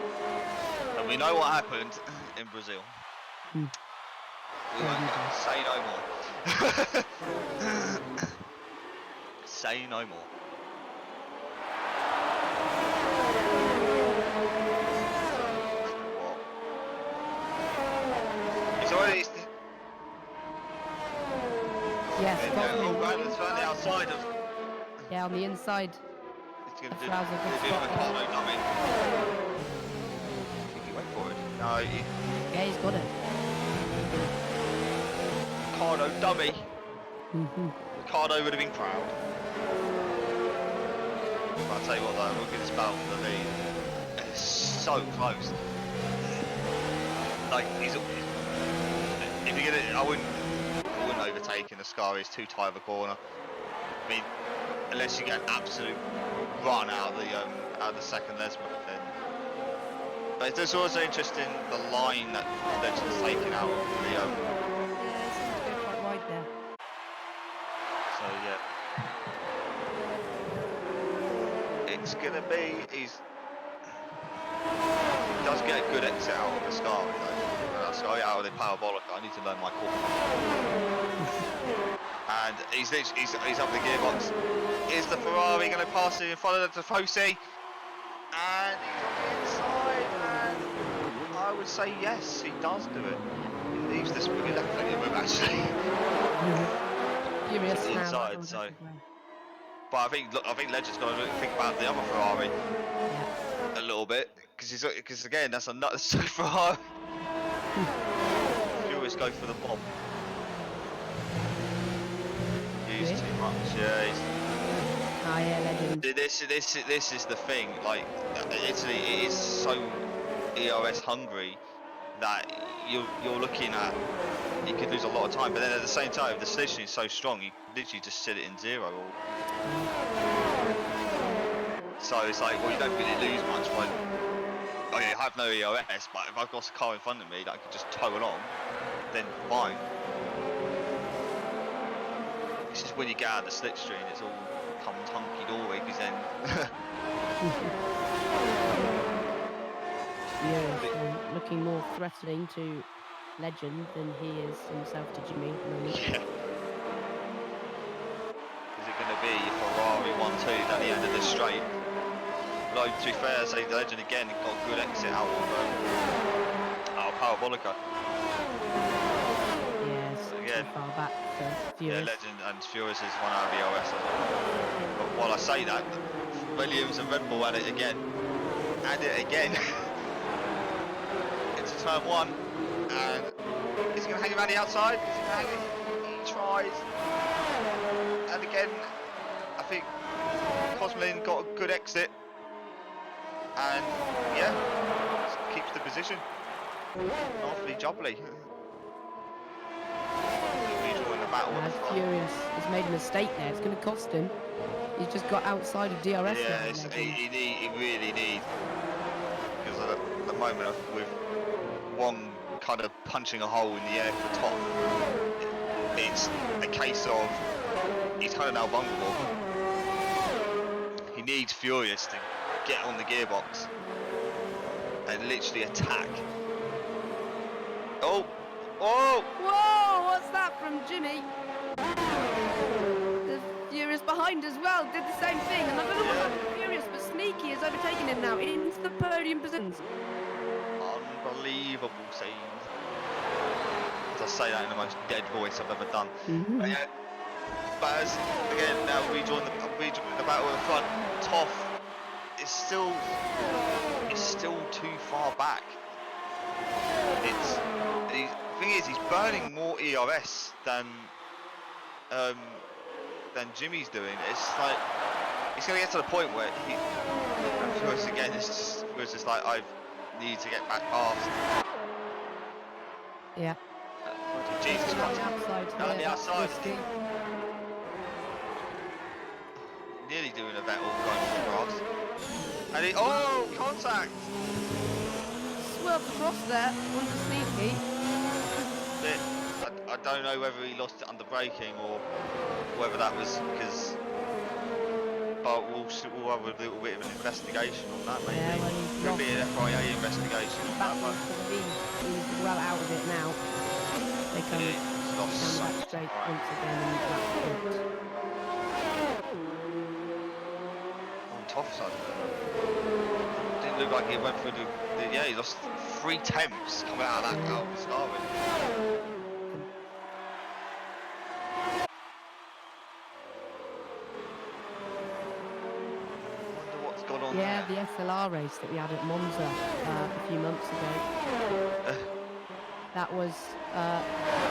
S3: And we know what happened in Brazil.
S2: Hmm.
S3: We won't say no more. Say no more. It's already.
S2: Yes,
S3: Right, it's on the outside of.
S2: yeah, on the inside.
S3: It's going to do
S2: Fraser
S3: a
S2: good
S3: bit of a
S2: spot
S3: Carlo dummy. I think he went for it. No,
S2: Yeah, he's got it.
S3: Ricardo dummy.
S2: Mm-hmm.
S3: Ricardo would have been proud. But I'll tell you what though, look at this battle for the lead. It's so close. Like, if you get it, I wouldn't overtake in the Scar, it's too tight of a corner. I mean, unless you get an absolute run out of the second Lesmo, then. But it's also interesting the line that Legend's taken out of the
S2: Yeah, it seems to go quite wide there.
S3: So yeah, it's gonna be. He does get a good exit out of the Scar. Out of the Parabolica. I need to learn my call. And he's up the gearbox. Is the Ferrari going to pass it in front of the Tifosi? And he's on the inside. And I would say yes, he does do it. He leaves this with plenty of room actually.
S2: Furious now.
S3: Inside, so. But I think Legend's got to think about the other Ferrari a little bit because again that's another Ferrari. Furious go for the bomb. He's too much. Yeah.
S2: Oh yeah, Legend.
S3: This is the thing. Like Italy, it is so ERS hungry that you're looking at. You could lose a lot of time, but then at the same time, the solution is so strong. You literally just sit it in zero. So it's like, well, you don't really lose much by. Oh yeah, I have no ERS, but if I've got a car in front of me that I can just tow along, then fine. It's just when you get out of the slipstream, it's all comes hunky-dory, because then...
S2: Yeah, looking more threatening to Legend than he is himself to Jimmy.
S3: Yeah. Is it going to be Ferrari 1-2 down the end of the straight? Although, to be fair, I say the Legend again got a good exit out of Parabolica.
S2: Yes, again, too far back for Furious.
S3: Yeah, Legend and Furious is one out of EOS as well. But while I say that, Williams and Red Bull had it again. And it again. Into turn one. And is he going to hang around the outside? Is he going to hang it? He tries. And again, I think Cosmelin got a good exit. And yeah, keeps the position. Awfully jubbly.
S2: Furious has made a mistake there. It's going to cost him. He's just got outside of DRS.
S3: Yeah, he really needs. Because at the moment, with one kind of punching a hole in the air for the top, it's a case of he's kind of now vulnerable. He needs Furious to get on the gearbox and literally attack. Oh! Oh!
S2: Whoa! What's that from Jimmy? The Furious behind as well did the same thing, and I don't know what happened to Furious, but Sneaky is overtaking him now into the podium positions.
S3: Unbelievable scenes. As I say that in the most dead voice I've ever done. But as again now rejoin the battle at the front, Toff is still too far back. The thing is, he's burning more ERS than Jimmy's doing. It's like he's gonna get to the point where he again it's just like I need to get back past.
S2: Yeah.
S3: Jesus Christ.
S2: On
S3: the outside. Nearly doing a Vettel going on the grass. And he, oh, contact!
S2: Swerved across there, under Sneaky.
S3: I don't know whether he lost it under braking or whether that was because. But we'll have a little bit of an investigation on that, maybe.
S2: Yeah, well, he's
S3: Could be an FIA investigation on that,
S2: battling
S3: but
S2: for the lead. He's well out of it now. They come
S3: he's lost so
S2: back
S3: much
S2: straight
S3: time.
S2: once again in that point.
S3: On top side. Didn't look like he went through the yeah, he lost 3/10 coming out of that goal to start with. Wonder what's gone on
S2: Yeah,
S3: there.
S2: the SLR race that we had at Monza a few months ago. That was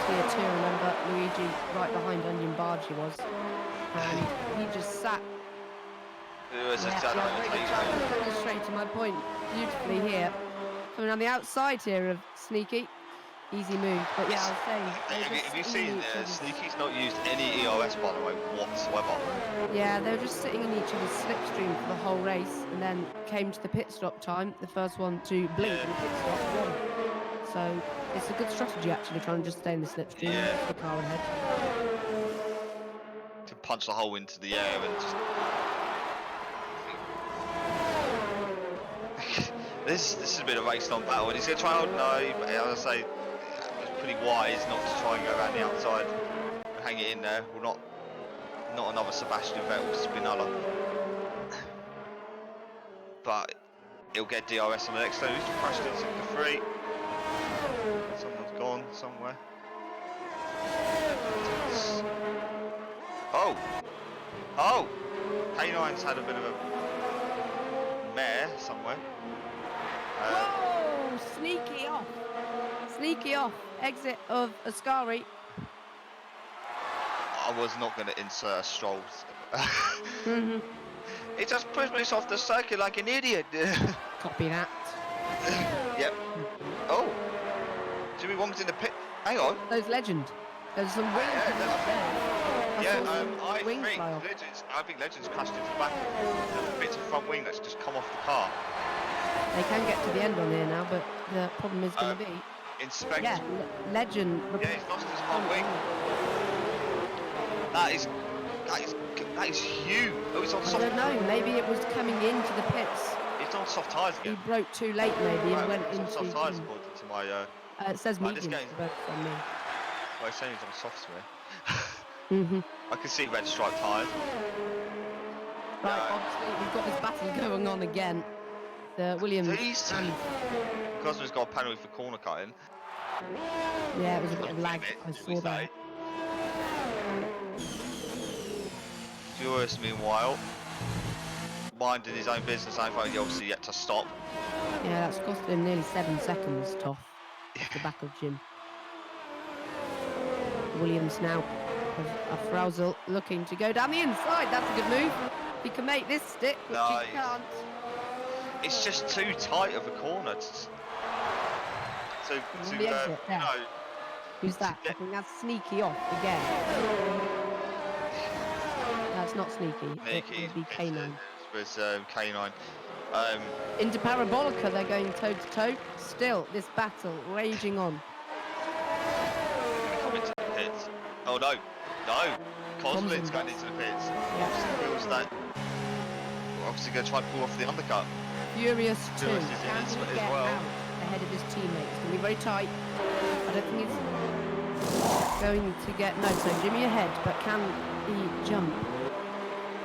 S2: tier 2, remember? Luigi right behind Onion Barge he was. And he just sat.
S3: It was just
S2: Illustrating my point beautifully here. Coming on the outside here of Sneaky. Easy move. But yeah, I was saying.
S3: Have you seen Sneaky's not used any EOS by the way whatsoever?
S2: Yeah, they were just sitting in each other's slipstream for the whole race and then came to the pit stop time. The first one to blink in the pit stop won. So it's a good strategy actually, trying to just stay in the slipstream.
S3: Yeah.
S2: The car ahead.
S3: To punch the hole into the air and just. This has been a race-on battle, and he's going to try and hold no, but as I say, it was pretty wise not to try and go around the outside and hang it in there. Well, not another Sebastian Vettel Spinella. But he'll get DRS on the next turn. He's crashed in sector 3. Someone's gone somewhere. Oh! K9's had a bit of a mare somewhere.
S2: Whoa! Sneaky off. Sneaky off. Exit of Ascari.
S3: I was not going to insert a Stroll.
S2: Mm-hmm.
S3: It just pushed me off the circuit like an idiot.
S2: Copy that.
S3: Yep. Oh. Jimmy Wong's in the pit. Hang on.
S2: There's Legend. There's some wings up there.
S3: I think Legends crashed into the back. There's a bit of front wing that's just come off the car.
S2: They can get to the end on here now, but the problem is going to be...
S3: Inspect.
S2: Yeah, Legend...
S3: Yeah, he's lost his front wing. That is huge. Oh, he's on
S2: I
S3: soft.
S2: don't know, maybe it was coming into the pits.
S3: He's on soft tyres
S2: He
S3: again.
S2: broke too late maybe and went
S3: he's on
S2: into...
S3: soft tyres according to my...
S2: it says
S3: Right, this
S2: medium
S3: game's-
S2: both from me.
S3: well, he's saying he's on soft somewhere.
S2: Mm-hmm.
S3: I can see red stripe tyres.
S2: Right, obviously we've got this battle going on again. The Williams...
S3: Cosmo's got a penalty for corner cutting.
S2: Yeah, it was a bit of lag, I saw that.
S3: Furious, meanwhile, minding his own business, I find he obviously yet to stop.
S2: Yeah, that's costed him nearly 7 seconds, Toff, off the back of Jim. Williams now, a Frausel looking to go down the inside. That's a good move. He can make this stick, which he can't.
S3: It's just too tight of a corner to
S2: Who's that? I think that's Sneaky off again. That's not Sneaky. It would be K9.
S3: It was K9.
S2: Into Parabolica, they're going toe to toe. Still, this battle raging on.
S3: Come into the pits. Oh no, Cosmo's going into the pits.
S2: Yeah.
S3: Obviously feels that. We're obviously going to try and pull off the undercut.
S2: Furious 2.
S3: Furious is in
S2: Can
S3: it
S2: he
S3: as
S2: get
S3: well.
S2: out ahead of his teammate? It's going to be very tight. I don't think he's going to get... No, so Jimmy ahead, but can he jump?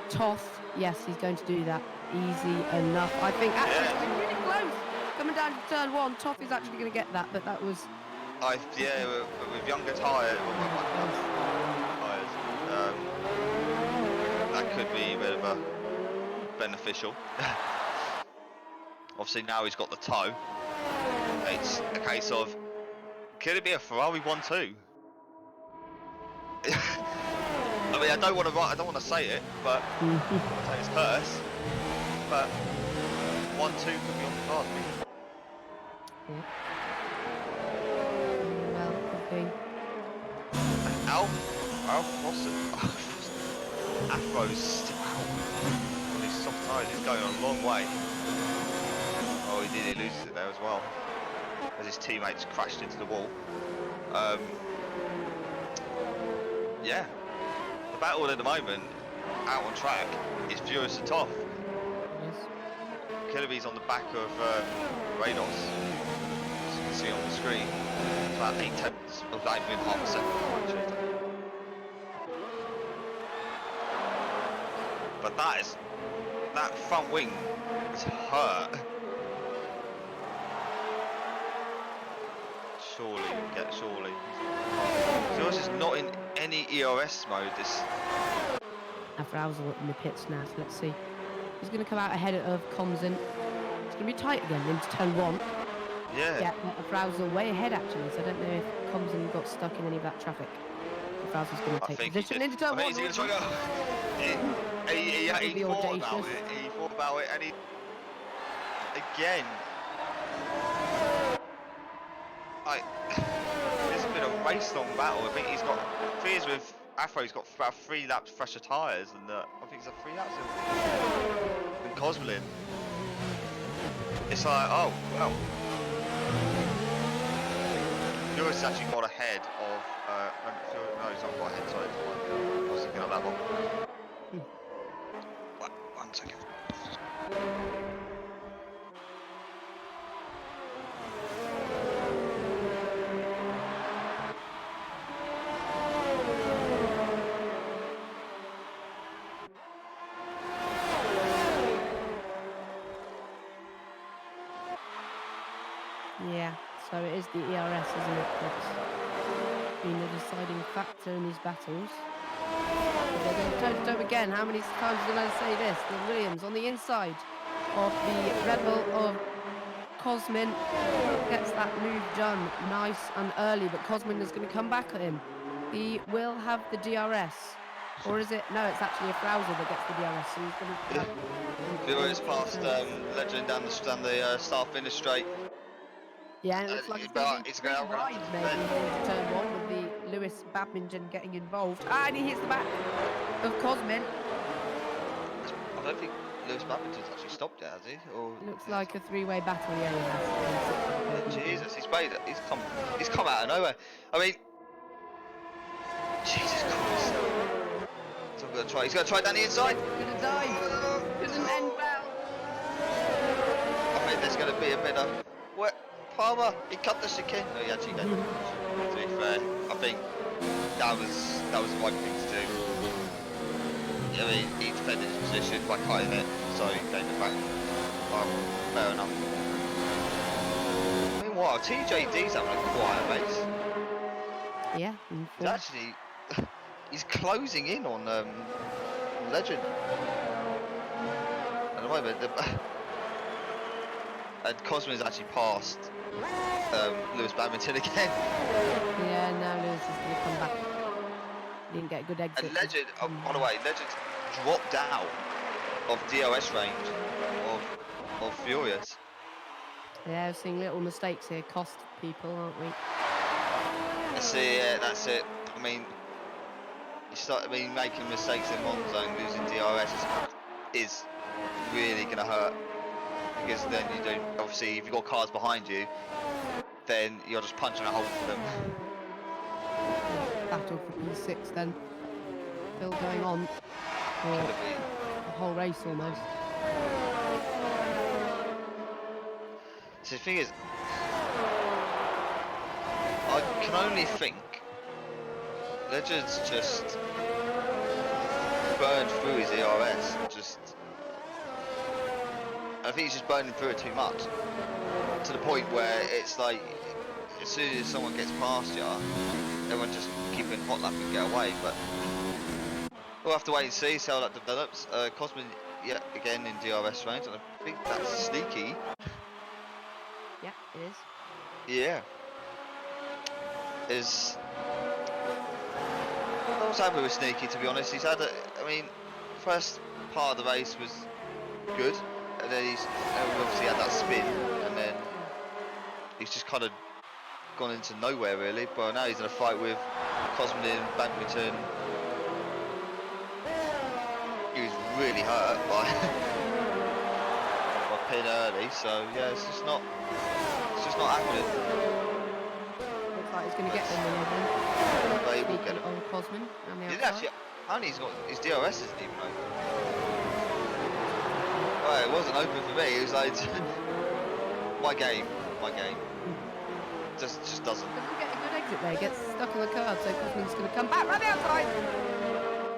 S2: Toth, yes, he's going to do that. Easy enough. I think actually it's been really close. Coming down to turn 1, Toth is actually going to get that, but that was...
S3: With younger tyres, that could be a bit of a beneficial. Obviously now he's got the toe. It's a case of, could it be a Ferrari 1-2? I mean, I don't want to say it, but I'll say it's curse. But 1-2 could be on the cards.
S2: Yeah. Well, could be.
S3: Alf Rossen. Afro's still out. soft tyres. He's going a long way. Oh, he nearly loses it there as well, as his teammates crashed into the wall. Yeah, the battle at the moment, out on track, is furious and tough.
S2: Yes.
S3: Killerby's on the back of Rados, as you can see on the screen. It's about 8/10 of 9.5 seconds. But that front wing is hurt. Surely. Yours is not in any ERS mode. This.
S2: Afrausel in the pits now, so let's see. He's going to come out ahead of Comzen. It's going to be tight again into turn 1.
S3: Yeah.
S2: Yeah, Afrausel way ahead actually, so I don't know if Comzen got stuck in any of that traffic. Afrausel's going to take position into turn 1.
S3: He's going to try to go. He thought about it. He thought about it, and he again. It's been a race-long battle. I think he's got fears with Afro. He's got about 3 laps fresher tyres, and I think he's had 3 laps in Cosmelin. It's like, oh well. Lewis actually got ahead of. No, he's not got ahead. Sorry, I was thinking of that one. One second.
S2: Yeah, so it is the ERS, isn't it? That's been the deciding factor in these battles. But they're going to toe to toe again. How many times did I say this? The Williams on the inside of the Rebel of Cosmin gets that move done nice and early, but Cosmin is going to come back at him. He will have the DRS. Or is it? No, it's actually a Frauser that gets the DRS. So he's going to
S3: Lewis passed Legend down the start-finish straight.
S2: Yeah, and it looks like it's going to be wide maybe into turn 1 with the Lewis Badminton getting involved. And he hits the back of Cosmin.
S3: I don't think Lewis Badminton's actually stopped yet, has he? Or
S2: Looks like a 3-way battle, yeah, he has.
S3: Jesus, he's come out of nowhere. I mean, Jesus Christ. He's gonna try down the inside.
S2: Gonna dive. Doesn't end well.
S3: I think there's gonna be a bit of Palmer, he cut the chicane. No, he actually did. To be fair, I think that was the right thing to do. I mean, he defended his position by cutting it, so he gave it back. Fair enough. Meanwhile, TJD's having a quiet race.
S2: Yeah.
S3: He's actually he's closing in on Legend at the moment. And Cosmin's actually passed Lewis Badminton again.
S2: Yeah, now Lewis is going to come back. Didn't get a good exit.
S3: And Legend, by the way, Legend dropped out of DOS range of Furious.
S2: Yeah, we're seeing little mistakes here cost people, aren't we?
S3: That's it. I mean, making mistakes in one zone, losing DRS is really going to hurt. Because then you don't, obviously, if you've got cars behind you, then you're just punching a hole for them.
S2: Battle for P6 then. Still going on for the whole race almost.
S3: So the thing is, I can only think Legend's just burned through his ERS. I think he's just burning through it too much, to the point where it's like, as soon as someone gets past you, everyone just keep in hot lap and get away. But we'll have to wait and see how that develops. Cosmin, yeah, again in DRS range, and I think that's sneaky.
S2: Yeah, it is.
S3: Yeah. I was happy with Sneaky, to be honest. He's had first part of the race was good, and then he's obviously had that spin, and then he's just kind of gone into nowhere really. But now he's in a fight with Cosmin and Badminton. He was really hurt by by pin early. So yeah, it's just not happening.
S2: Looks like he's going to get one minute then.
S3: But he will get him.
S2: On Cosman on the
S3: He didn't
S2: outside.
S3: actually. Apparently he's got his DRS isn't even open. Well, it wasn't open for me. It was like my game. Just doesn't.
S2: Doesn't get a good exit there. Gets stuck on the curb, so Cosman's going to come back right the outside.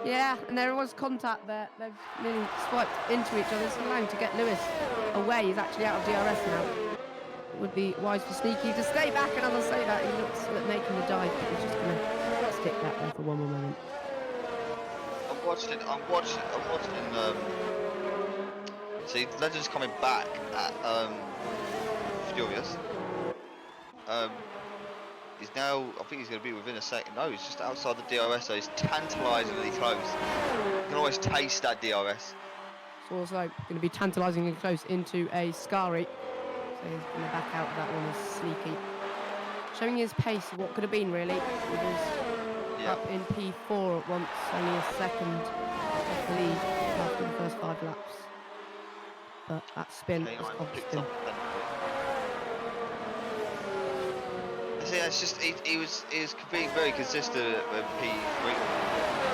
S2: Yeah, and there was contact there. They've nearly swiped into each other. It's allowing to get Lewis away. He's actually out of DRS now. It would be wise for Sneaky to stay back, and as I say that, he looks at making the dive, but he's just going to stick that there for one more moment.
S3: I'm watching. See, Legend's coming back at Furious. He's now. I think he's going to be within a second. No, he's just outside the DRS. So he's tantalisingly close. You can always taste that DRS.
S2: It's also going to be tantalisingly close into a Scari. So he's going to back out of that one as Sneaky. Showing his pace of what could have been really. He was up in P4 at once, only a second off the lead after the first 5 laps. But that spin was off spin.
S3: See, it's just he was being very consistent at P3,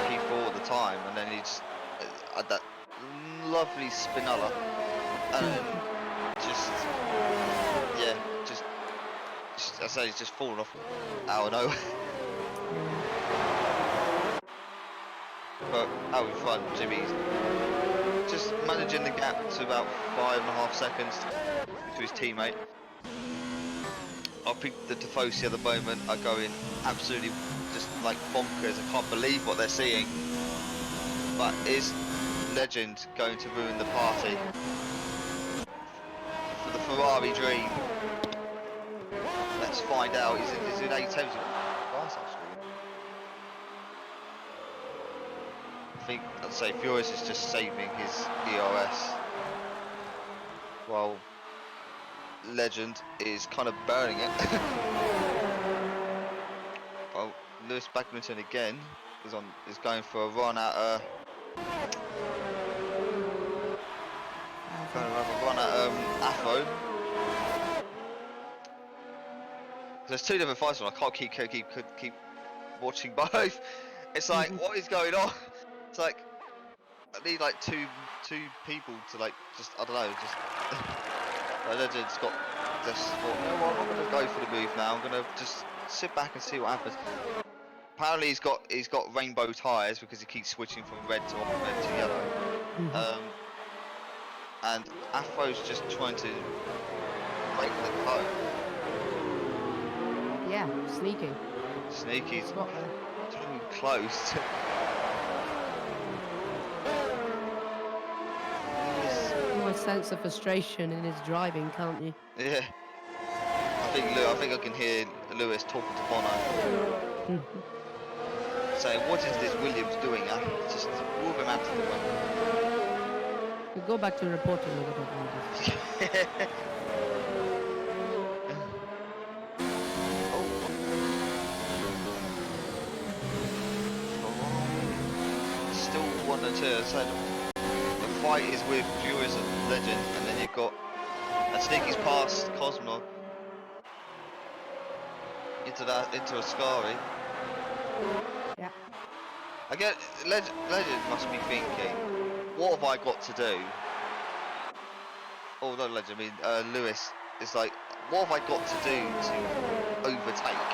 S3: P4 at the time, and then he just had that lovely spinella, and just I say he's just fallen off out of nowhere. But out in front, Jimmy's just managing the gap to about 5.5 seconds to his teammate. I think the Tifosi at the moment are going absolutely just like bonkers. I can't believe what they're seeing. But is Legend going to ruin the party for the Ferrari dream? Let's find out. He's in 8 tenths. I think I'd say Furious is just saving his DRS, while Legend is kind of burning it. Well, Lewis Badminton again is going for a run at Afro. There's 2 different fights on. I can't keep watching both. It's like what is going on? It's like I need like two people to like just I don't know just. Legend's got this thought, no, I'm not going to go for the move now. I'm going to just sit back and see what happens. Apparently he's got rainbow tyres because he keeps switching from red to yellow. And Afro's just trying to make the cut.
S2: Yeah, Sneaky.
S3: Sneaky's too close.
S2: Sense of frustration in his driving, can't you?
S3: Yeah. I think I can hear Lewis talking to Bono. Saying, what is this Williams doing? Just move him out of the way.
S2: We'll go back to reporting a little bit.
S3: Still 1-2. So the fight is with Furious and Legend, and then you've got Sneaky's past Cosmo into a Scari.
S2: Yeah.
S3: Again, Legend must be thinking, what have I got to do? Oh, not Legend. I mean Lewis is like, what have I got to do to overtake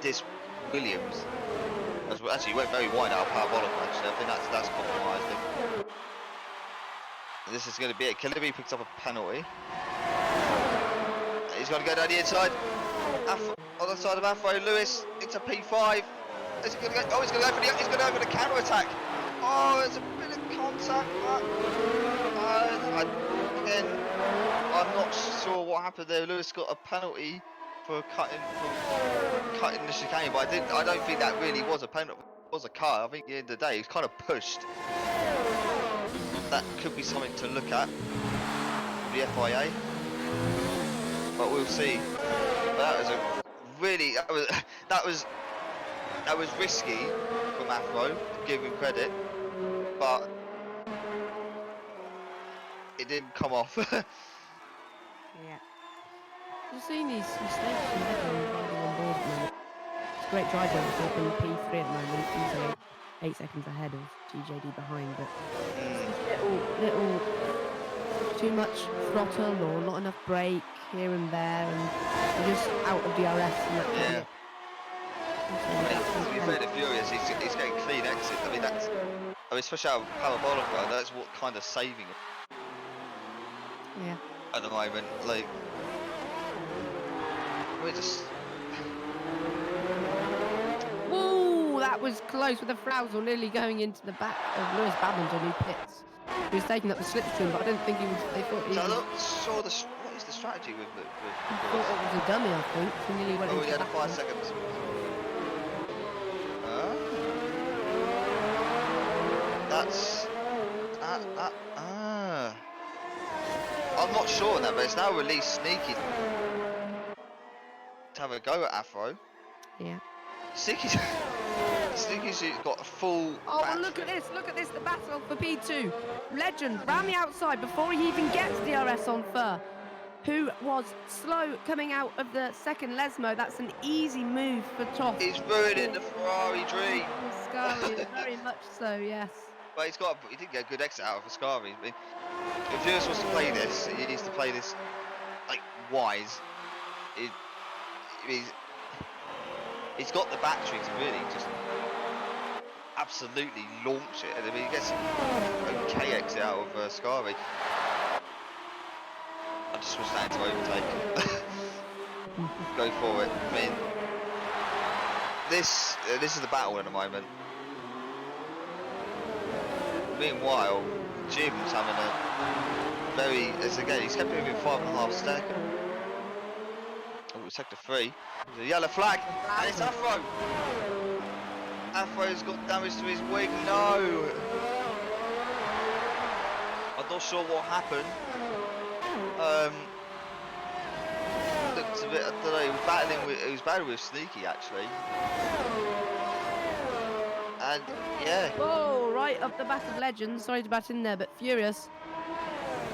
S3: this Williams? Actually, he went very wide out of parabolic. Actually, I think that's compromised him. This is going to be it. Kilibi picks up a penalty. He's got to go down the inside. On the side of Afro, Lewis into P5. Is he going to go? Oh, he's going to go for the counter attack. Oh, there's a bit of contact. Again, I'm not sure what happened there. Lewis got a penalty for cutting the chicane, but I don't think that really was a penalty. It was a cut. I think at the end of the day, he was kind of pushed. That could be something to look at for the FIA, but we'll see. But that was that was risky from Afro, give him credit, but it didn't come off.
S2: Yeah. You've seen these mistakes from everyone riding on board at the moment. It's a great drive win. It's in P3 at the moment, easily 8 seconds ahead of TJD behind, but
S3: Mm.
S2: little too much throttle or not enough brake here and there, and you're just out of DRS, and that could be
S3: Yeah.
S2: it. Also,
S3: I mean,
S2: that's
S3: to be fair to Furious, he's getting clean exit. I mean, especially out of parabolic run, that's what kind of saving him
S2: yeah.
S3: at the moment. Like, we're just.
S2: Whoa, that was close with the Frousel nearly going into the back of Lewis Babington, who pits. He was taking up the slipstream, but I don't think he was. They thought he
S3: So I'm
S2: was.
S3: not sure what is the strategy with
S2: He thought it was a dummy, I think. He nearly went
S3: Oh,
S2: into
S3: he
S2: the
S3: had a
S2: back.
S3: 5 seconds. That's. I'm not sure on that, but it's now released Sneaky to have a go at Afro.
S2: Yeah.
S3: Sneaky's got a full.
S2: Oh,
S3: battery.
S2: look at this! Look at this! The battle for P2. Legend round the outside before he even gets DRS on Fur, who was slow coming out of the second Lesmo. That's an easy move for Toff.
S3: He's ruining the Ferrari dream.
S2: Ascari, very much so, yes.
S3: But he did get a good exit out of Ascari. I mean, if Furious wants to play this, he needs to play this like wise. He's got the battery to really just absolutely launch it. And I mean, he gets an okay exit out of Ascari. I just was starting to overtake. Go for it. I mean, this is the battle at the moment. Meanwhile, Jim's having a very, he's kept it within 5.5 seconds. Oh, sector 3. There's a yellow flag, and it's Afro. Afro's got damage to his wing. No. I'm not sure what happened. Looked a bit. I don't know. He was battling with Sneaky actually. And yeah.
S2: Whoa, right up the back of Legend. Sorry to bat in there, but Furious.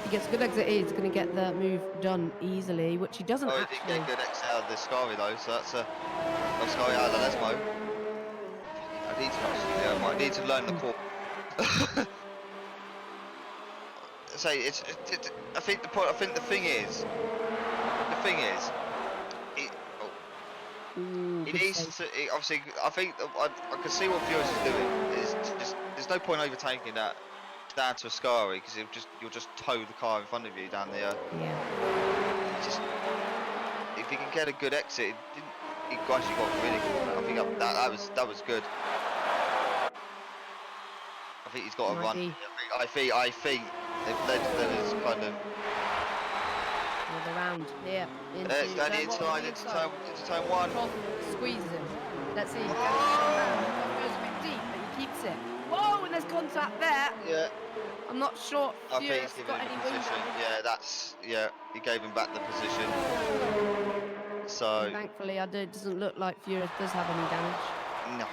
S2: He gets a good exit. He's going to get the move done easily, which he doesn't
S3: He
S2: actually.
S3: did get a good exit out of the Scari though, so that's a Scari out of the Lesmo. I need to learn the core. So I think the thing is, he needs to. Obviously, I think I can see what Furious is doing. Is just there's no point overtaking that down to a Scari because you'll just tow the car in front of you down there.
S2: Yeah.
S3: Just if he can get a good exit, he actually got really good. I think that was good. I think he's got a run. I think they've led this kind of.
S2: Another round here.
S3: Into turn 1.
S2: Squeezes him. Let's see. Goes a bit deep, but he keeps it. Whoa, and there's contact there.
S3: Yeah.
S2: I'm not sure.
S3: I think he's given him the position. Yeah, he gave him back the position. So.
S2: And thankfully, it doesn't look like Furious does have any damage.
S3: No.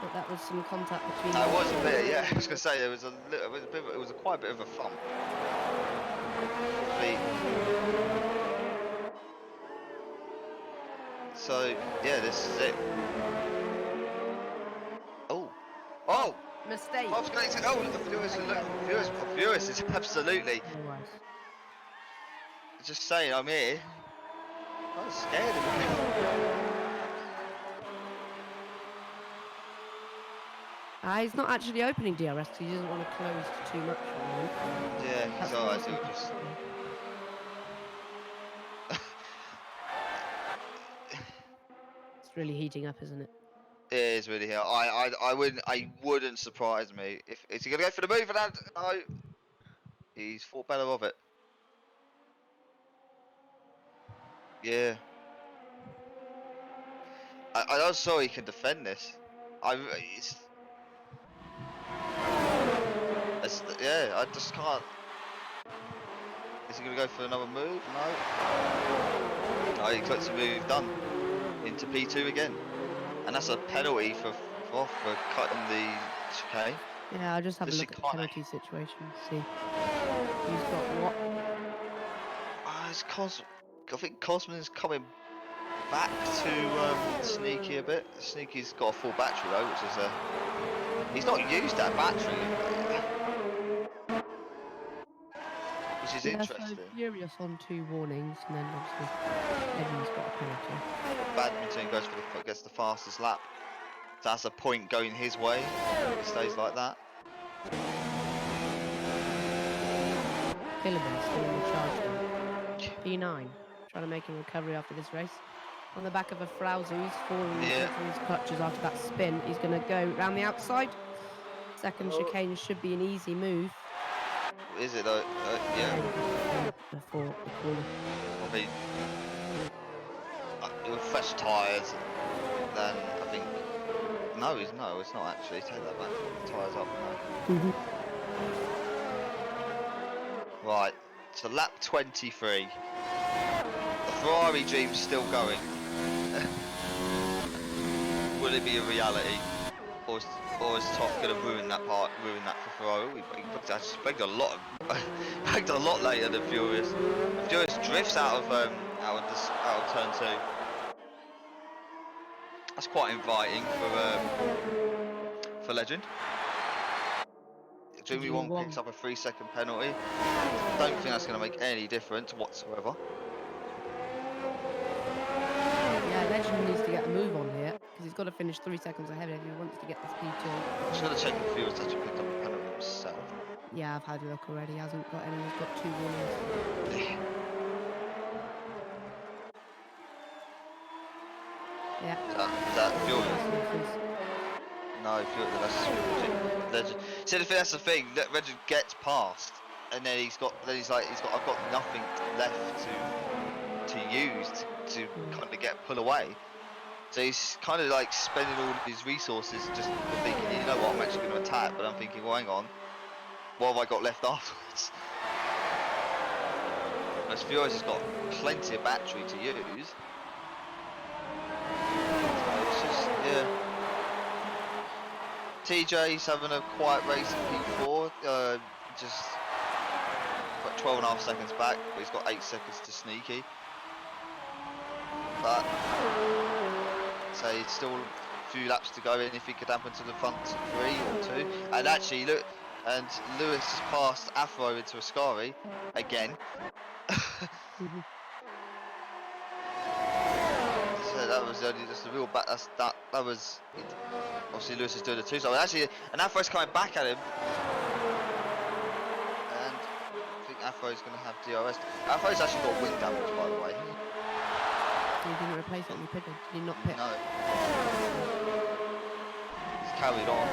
S2: But that was some contact between.
S3: It was a bit. Yeah, I was gonna say there was quite a bit of a thump. So yeah, this is it. Oh!
S2: Mistake.
S3: Furious is absolutely. Just saying, I'm here. I was scared of him.
S2: He's not actually opening DRS because he doesn't want to close too much.
S3: Yeah, he's alright. So just.
S2: It's really heating up, isn't it?
S3: It is really here. I wouldn't surprise me if is he gonna go for the move and that? No. He's thought better of it. Yeah. I'm sorry he can defend this. Yeah, I just can't. Is he gonna go for another move? No. No, he gets the move done into P2 again. And that's a penalty for cutting the chicane.
S2: Yeah, I'll just have a
S3: The
S2: look at the
S3: chicane.
S2: penalty situation. See who's got what.
S3: It's I think Cosman's coming back to Sneaky a bit. Sneaky's got a full battery though, which is he's not used that battery, which is
S2: Yeah, so
S3: interesting.
S2: Furious on 2 warnings, and then obviously Legends got a penalty.
S3: Badminton gets the fastest lap. So that's a point going his way. If it stays like that.
S2: Philibin still in the charge though. P9 trying to make a recovery after this race. On the back of a Frauser, who's fallen into his clutches after that spin. He's going to go round the outside. Second chicane should be an easy move.
S3: Is it though? Yeah.
S2: Before the corner.
S3: I mean, with fresh tyres, then I think. No, it's not actually. Take that back. The tyres up. No. Right. So lap 23. The Ferrari dream's still going. Will it be a reality, or is Toff going to ruin that for Ferrari? We bagged a lot, bagged a lot later than Furious. Furious drifts out of turn 2. That's quite inviting for Legend. Jimmy Wong picks up a 3-second penalty. Don't think that's going to make any difference whatsoever.
S2: Yeah, Legend needs to get a move on here because he's got to finish 3 seconds ahead if he wants to get this P2.
S3: I'm just going to check if Furious actually picked up a penalty himself.
S2: Yeah, I've had a look already. He hasn't got any. He's got 2 warnings. Yeah.
S3: Is that Furious? No, Legend. See, that's the thing. Legend gets past, and then he's got I've got nothing left to use to kind of pull away. So he's kind of like spending all of his resources just thinking, you know what, I'm actually going to attack, but I'm thinking, well, hang on, what have I got left afterwards? Whereas Furious has got plenty of battery to use. So it's just, yeah. TJ's having a quiet race in P4, just got 12.5 seconds back, but he's got 8 seconds to Sneaky. But, so it's still a few laps to go in if he could happen to the front 3 or 2. And actually, look, and Lewis has passed Afro into Ascari again. So that was only just a real that was obviously Lewis is doing the 2. So actually, and Afro's coming back at him. And I think Afro's going to have DRS. Afro's actually got wind damage, by the way.
S2: He didn't replace it when he pitted. Did he not pit?
S3: No. He's carried on.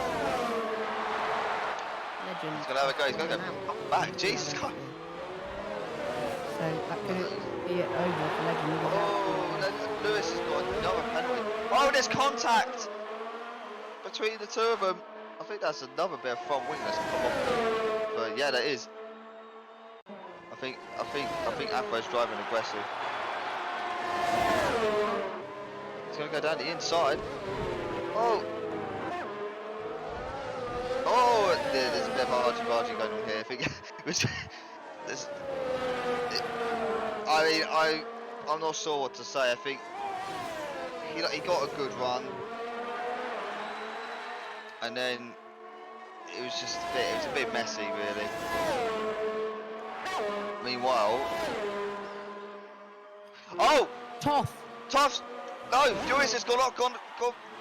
S2: Legend.
S3: He's going to have a go. He's going to go back. Jesus Christ.
S2: So that could be it over for Legend.
S3: Oh, Lewis has got another penalty. Oh, there's contact between the 2 of them. I think that's another bit of front wing that's come off. But yeah, that is. I think Afro's driving aggressive. He's going to go down the inside. Oh! Oh! There's a bit of argy-bargy going on here. I think I'm not sure what to say. I think he got a good run. And then it was just a bit messy, really. Meanwhile... Oh! Toff's! No! Furious has gone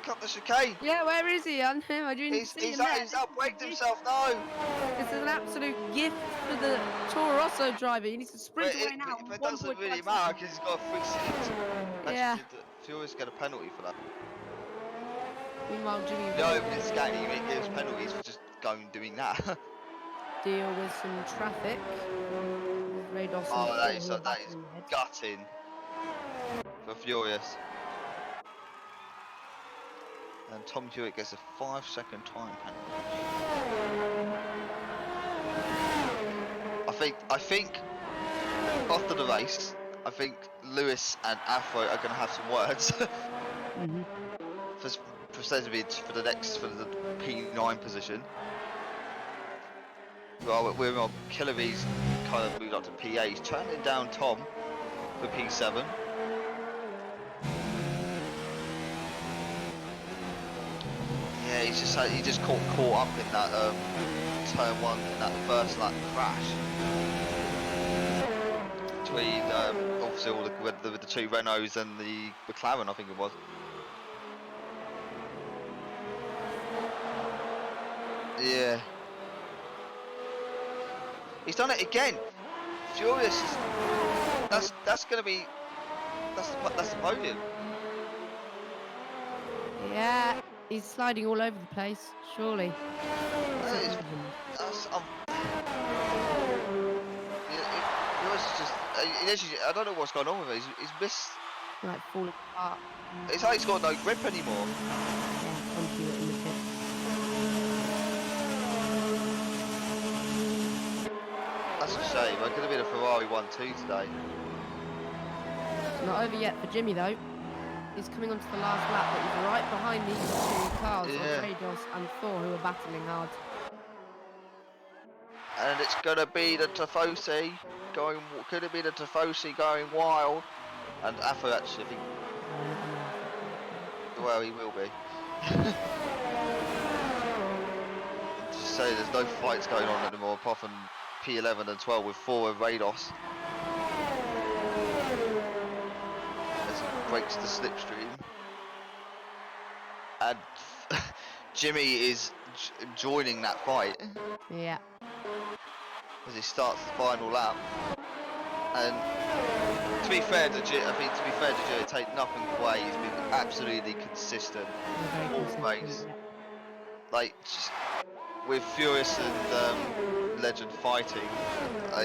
S3: cut the chicane!
S2: Yeah, where is he? I didn't see him there.
S3: He's outbraked himself, no!
S2: This is an absolute gift for the Toro Rosso driver. He needs to sprint away now.
S3: But it doesn't really matter because he's got a 3 seconds.
S2: Yeah.
S3: Furious get a penalty for that.
S2: Meanwhile, Jimmy
S3: No, but this game he gives penalties for just doing that.
S2: deal with some traffic. Ray Dawson.
S3: Oh, that is gutting for Furious. And Tom Hewitt gets a 5-second time penalty. I think after the race, I think Lewis and Afro are going to have some words. percentage for the P9 position. Well, we're on Killerby's kind of moved up to P8. He's turning down Tom for P7. Yeah, he just caught up in that turn 1 in that first lap crash between obviously all with the 2 Renaults and the McLaren, I think it was. Yeah. He's done it again. Furious. That's gonna be that's the podium.
S2: Yeah, he's sliding all over the place. Surely.
S3: That's Furious is just. I don't know what's going on with him. He's missed.
S2: Like falling apart.
S3: It's like he's got no grip anymore.
S2: Yeah, onto it in the pit.
S3: That's a shame. I could have been a Ferrari 1-2 today.
S2: It's not over yet for Jimmy though. He's coming onto the last lap, but he's right behind these 2 cars
S3: Yeah.
S2: of Rados and Thor, who are battling hard.
S3: And it's gonna be the Tifosi going. Could it be the Tifosi going wild? And Afo actually, I think. Well, he will be. Just say there's no fights going on anymore apart from P11 and 12 with 4 of Rados. As he breaks the slipstream. And Jimmy is joining that fight.
S2: Yeah.
S3: As he starts the final lap. And to be fair to Jimmy, take nothing away. He's been absolutely consistent all race. Like just, with Furious and Legend fighting,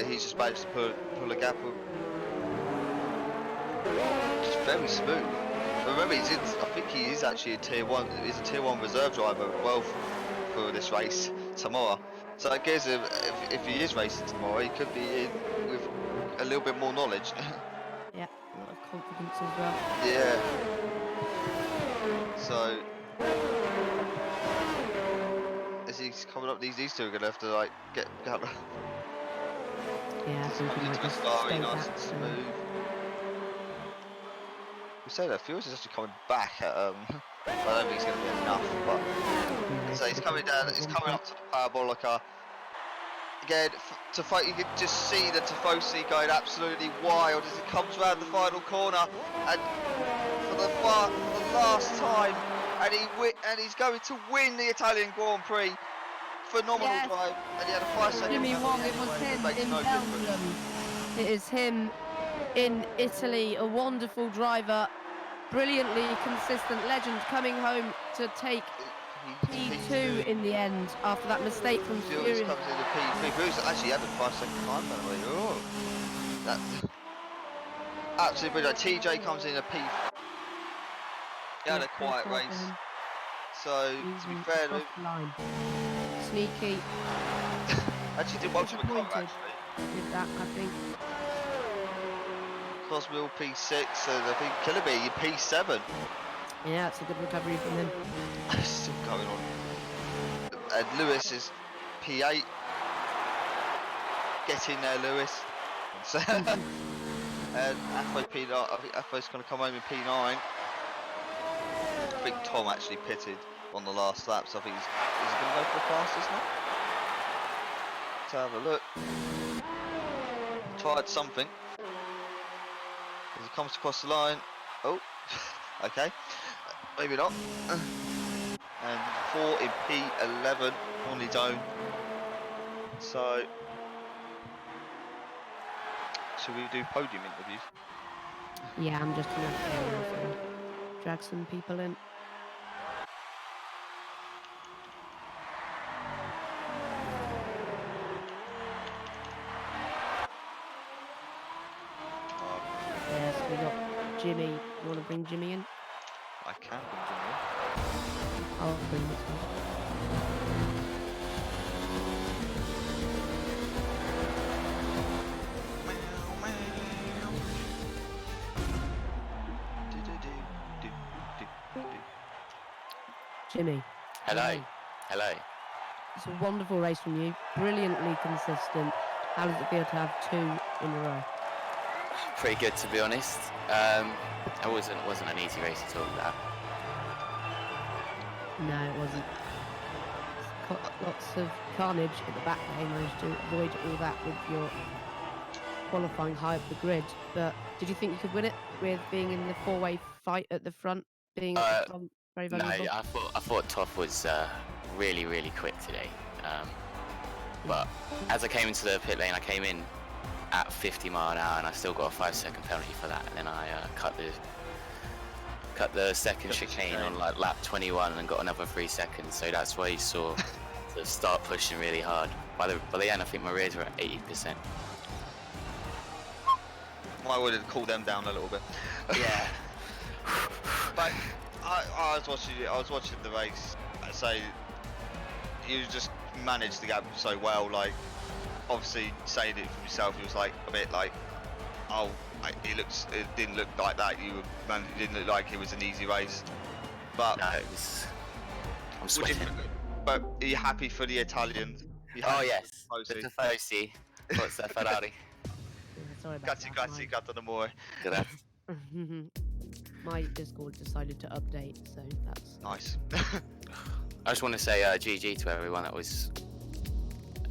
S3: he's just managed to pull a gap. Just very smooth. Remember, I think he is actually a tier 1. He's a tier 1 reserve driver as well for this race tomorrow. So I guess if he is racing tomorrow, he could be in with a little bit more knowledge.
S2: Yeah, a lot of confidence as well.
S3: Yeah. So as he's coming up, these 2 are gonna have to like get out.
S2: Yeah, I think he might just
S3: Ferrari,
S2: stay
S3: nice
S2: back.
S3: and smooth. We say that Furious is actually coming back at I don't think it's going to be enough, but so he's coming down. He's coming up to the parabolica again to fight. You can just see the Tifosi going absolutely wild as he comes around the final corner, and for the last time, and he's going to win the Italian Grand Prix. Phenomenal drive, and he had a 5-second.
S2: Jimmy Wong, it was him in Belgium. It is him in Italy, a wonderful driver, brilliantly consistent legend, coming home to take P2 in the end after that mistake from
S3: Furious
S2: Furious.
S3: comes into P3. Furious actually had a 5-second time, by the way. Oh, that's absolutely brilliant. TJ comes in a P. He had a quiet race. So to be fair,
S2: Sneaky.
S3: actually did well to recover actually.
S2: Did that, I think.
S3: Cosmill P6, and I think Killerby P7.
S2: Yeah, it's a good recovery from him.
S3: Still going on. And Lewis is P8. Get in there, Lewis. And Afo P9. I think Afo's going to come home in P9. I think Tom actually pitted on the last lap, so I think he's going to go for the fastest now. Let's have a look. Tried something. As he comes across the line. Oh, okay. Maybe not. And 4 in P11 on his own. So, should we do podium interviews?
S2: Yeah, I'm just going to drag some people in. Yes, we got Jimmy. You want to bring Jimmy in?
S3: I can bring Jimmy in.
S2: I'll bring this one. Timmy.
S4: Hello. Hello.
S2: It's a wonderful race from you. Brilliantly consistent. How does it feel to have 2 in a row?
S4: Pretty good, to be honest. It wasn't an easy race at all. That.
S2: No, it wasn't. Lots of carnage at the back there. You managed to avoid all that with your qualifying high up the grid. But did you think you could win it with being in the 4-way fight at the front, being at the front, very
S4: No,
S2: vulnerable?
S4: I thought Toff was really, really quick today. But as I came into the pit lane, I came in at 50 mile an hour, and I still got a 5-second penalty for that. And then I cut the second chicane on like lap 21 and got another 3 seconds. So that's why you saw to start pushing really hard. By the end, I think my rears were at 80%.
S3: I would have cooled them down a little bit.
S4: Yeah.
S3: But I was watching the race. I say you just managed the gap so well. Like, obviously saying it for yourself, it was like a bit like, oh, it didn't look like that. It didn't look like it was an easy race. But
S4: No, it was. I'm sweating.
S3: But are you happy for the Italians?
S4: Oh yes.
S3: Tifosi?
S4: The Tifosi. Forza Ferrari.
S2: Yeah, sorry about
S3: Grazie, gatto d'amore.
S4: Grazie.
S2: My Discord decided to update, so that's
S3: Nice.
S4: I just want to say GG to everyone. That was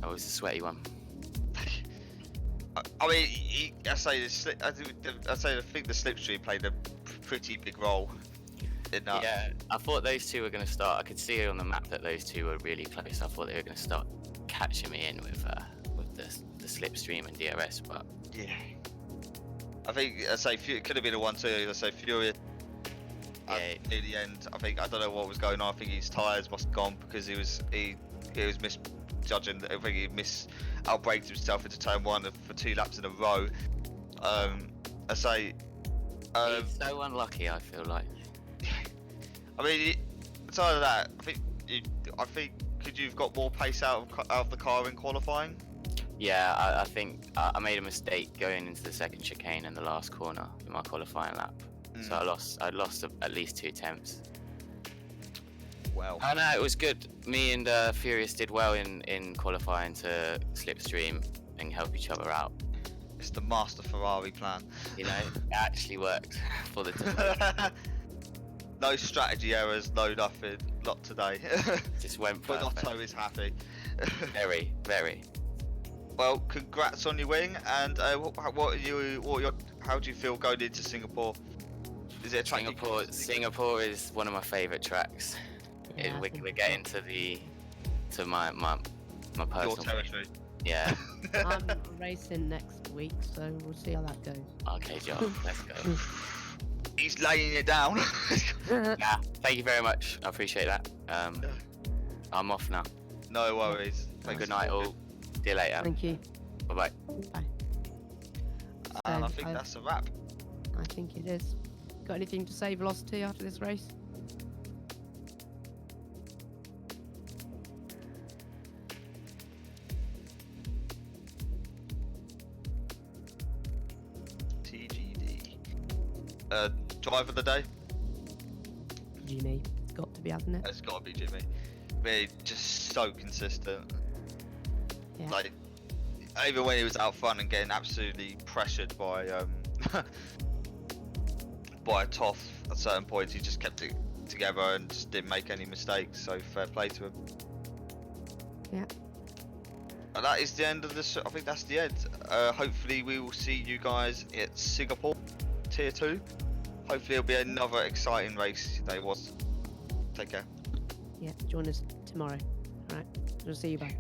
S4: a sweaty one.
S3: I mean, I think the slipstream played a pretty big role in that.
S4: Yeah, I thought those two were going to start. I could see on the map that those two were really close. I thought they were going to start catching me in with the slipstream and DRS, but
S3: Yeah. I think it could have been a 1-2. I say Fury.
S4: yeah,
S3: Near the end, I don't know what was going on. I think his tyres must have gone because he was misjudging. I think he outbraked himself into turn 1 for 2 laps in a row.
S4: he's so unlucky. I feel like.
S3: I mean, aside of that, I think could you have got more pace out of the car in qualifying?
S4: Yeah, I think I made a mistake going into the second chicane in the last corner in my qualifying lap. So I lost at least 2 attempts.
S3: Well,
S4: Oh no, it was good. Me and Furious did well in qualifying to slipstream and help each other out.
S3: it's the master Ferrari plan.
S4: You know, it actually worked for the team.
S3: No strategy errors, no nothing. Not today.
S4: Just went
S3: But
S4: perfect.
S3: Otto is happy.
S4: Very, very.
S3: Well, congrats on your wing. And how do you feel going into Singapore? Is it a track you can-
S4: Singapore is one of my favourite tracks.
S2: Yeah, I
S4: We're
S2: think
S4: getting to my
S3: your
S4: personal.
S3: territory?
S4: Yeah.
S2: I'm racing next week, so we'll see how that goes.
S4: Okay, John. Let's go.
S3: He's laying it down.
S4: Yeah. Thank you very much. I appreciate that. I'm off now.
S3: No worries. Thanks
S4: Good night,
S3: for
S4: all. See you later.
S2: Thank you.
S4: Bye bye.
S2: Bye.
S3: And I
S2: So,
S3: think that's a wrap.
S2: I think it is. Got anything to say, Velocity, after this race?
S3: TGD. Driver of the day?
S2: Jimmy. It's got to be, hasn't it?
S3: It's got to be Jimmy. Really, just so consistent.
S2: Yeah.
S3: Like, even when he was out front and getting absolutely pressured by by Toff at certain points, he just kept it together and just didn't make any mistakes. So fair play to him.
S2: Yeah.
S3: And that is the end of this. I think that's the end. Hopefully we will see you guys at Singapore Tier 2. Hopefully it'll be another exciting race. They was. Take care.
S2: Yeah. Join us tomorrow. All right. We'll see you. Bye.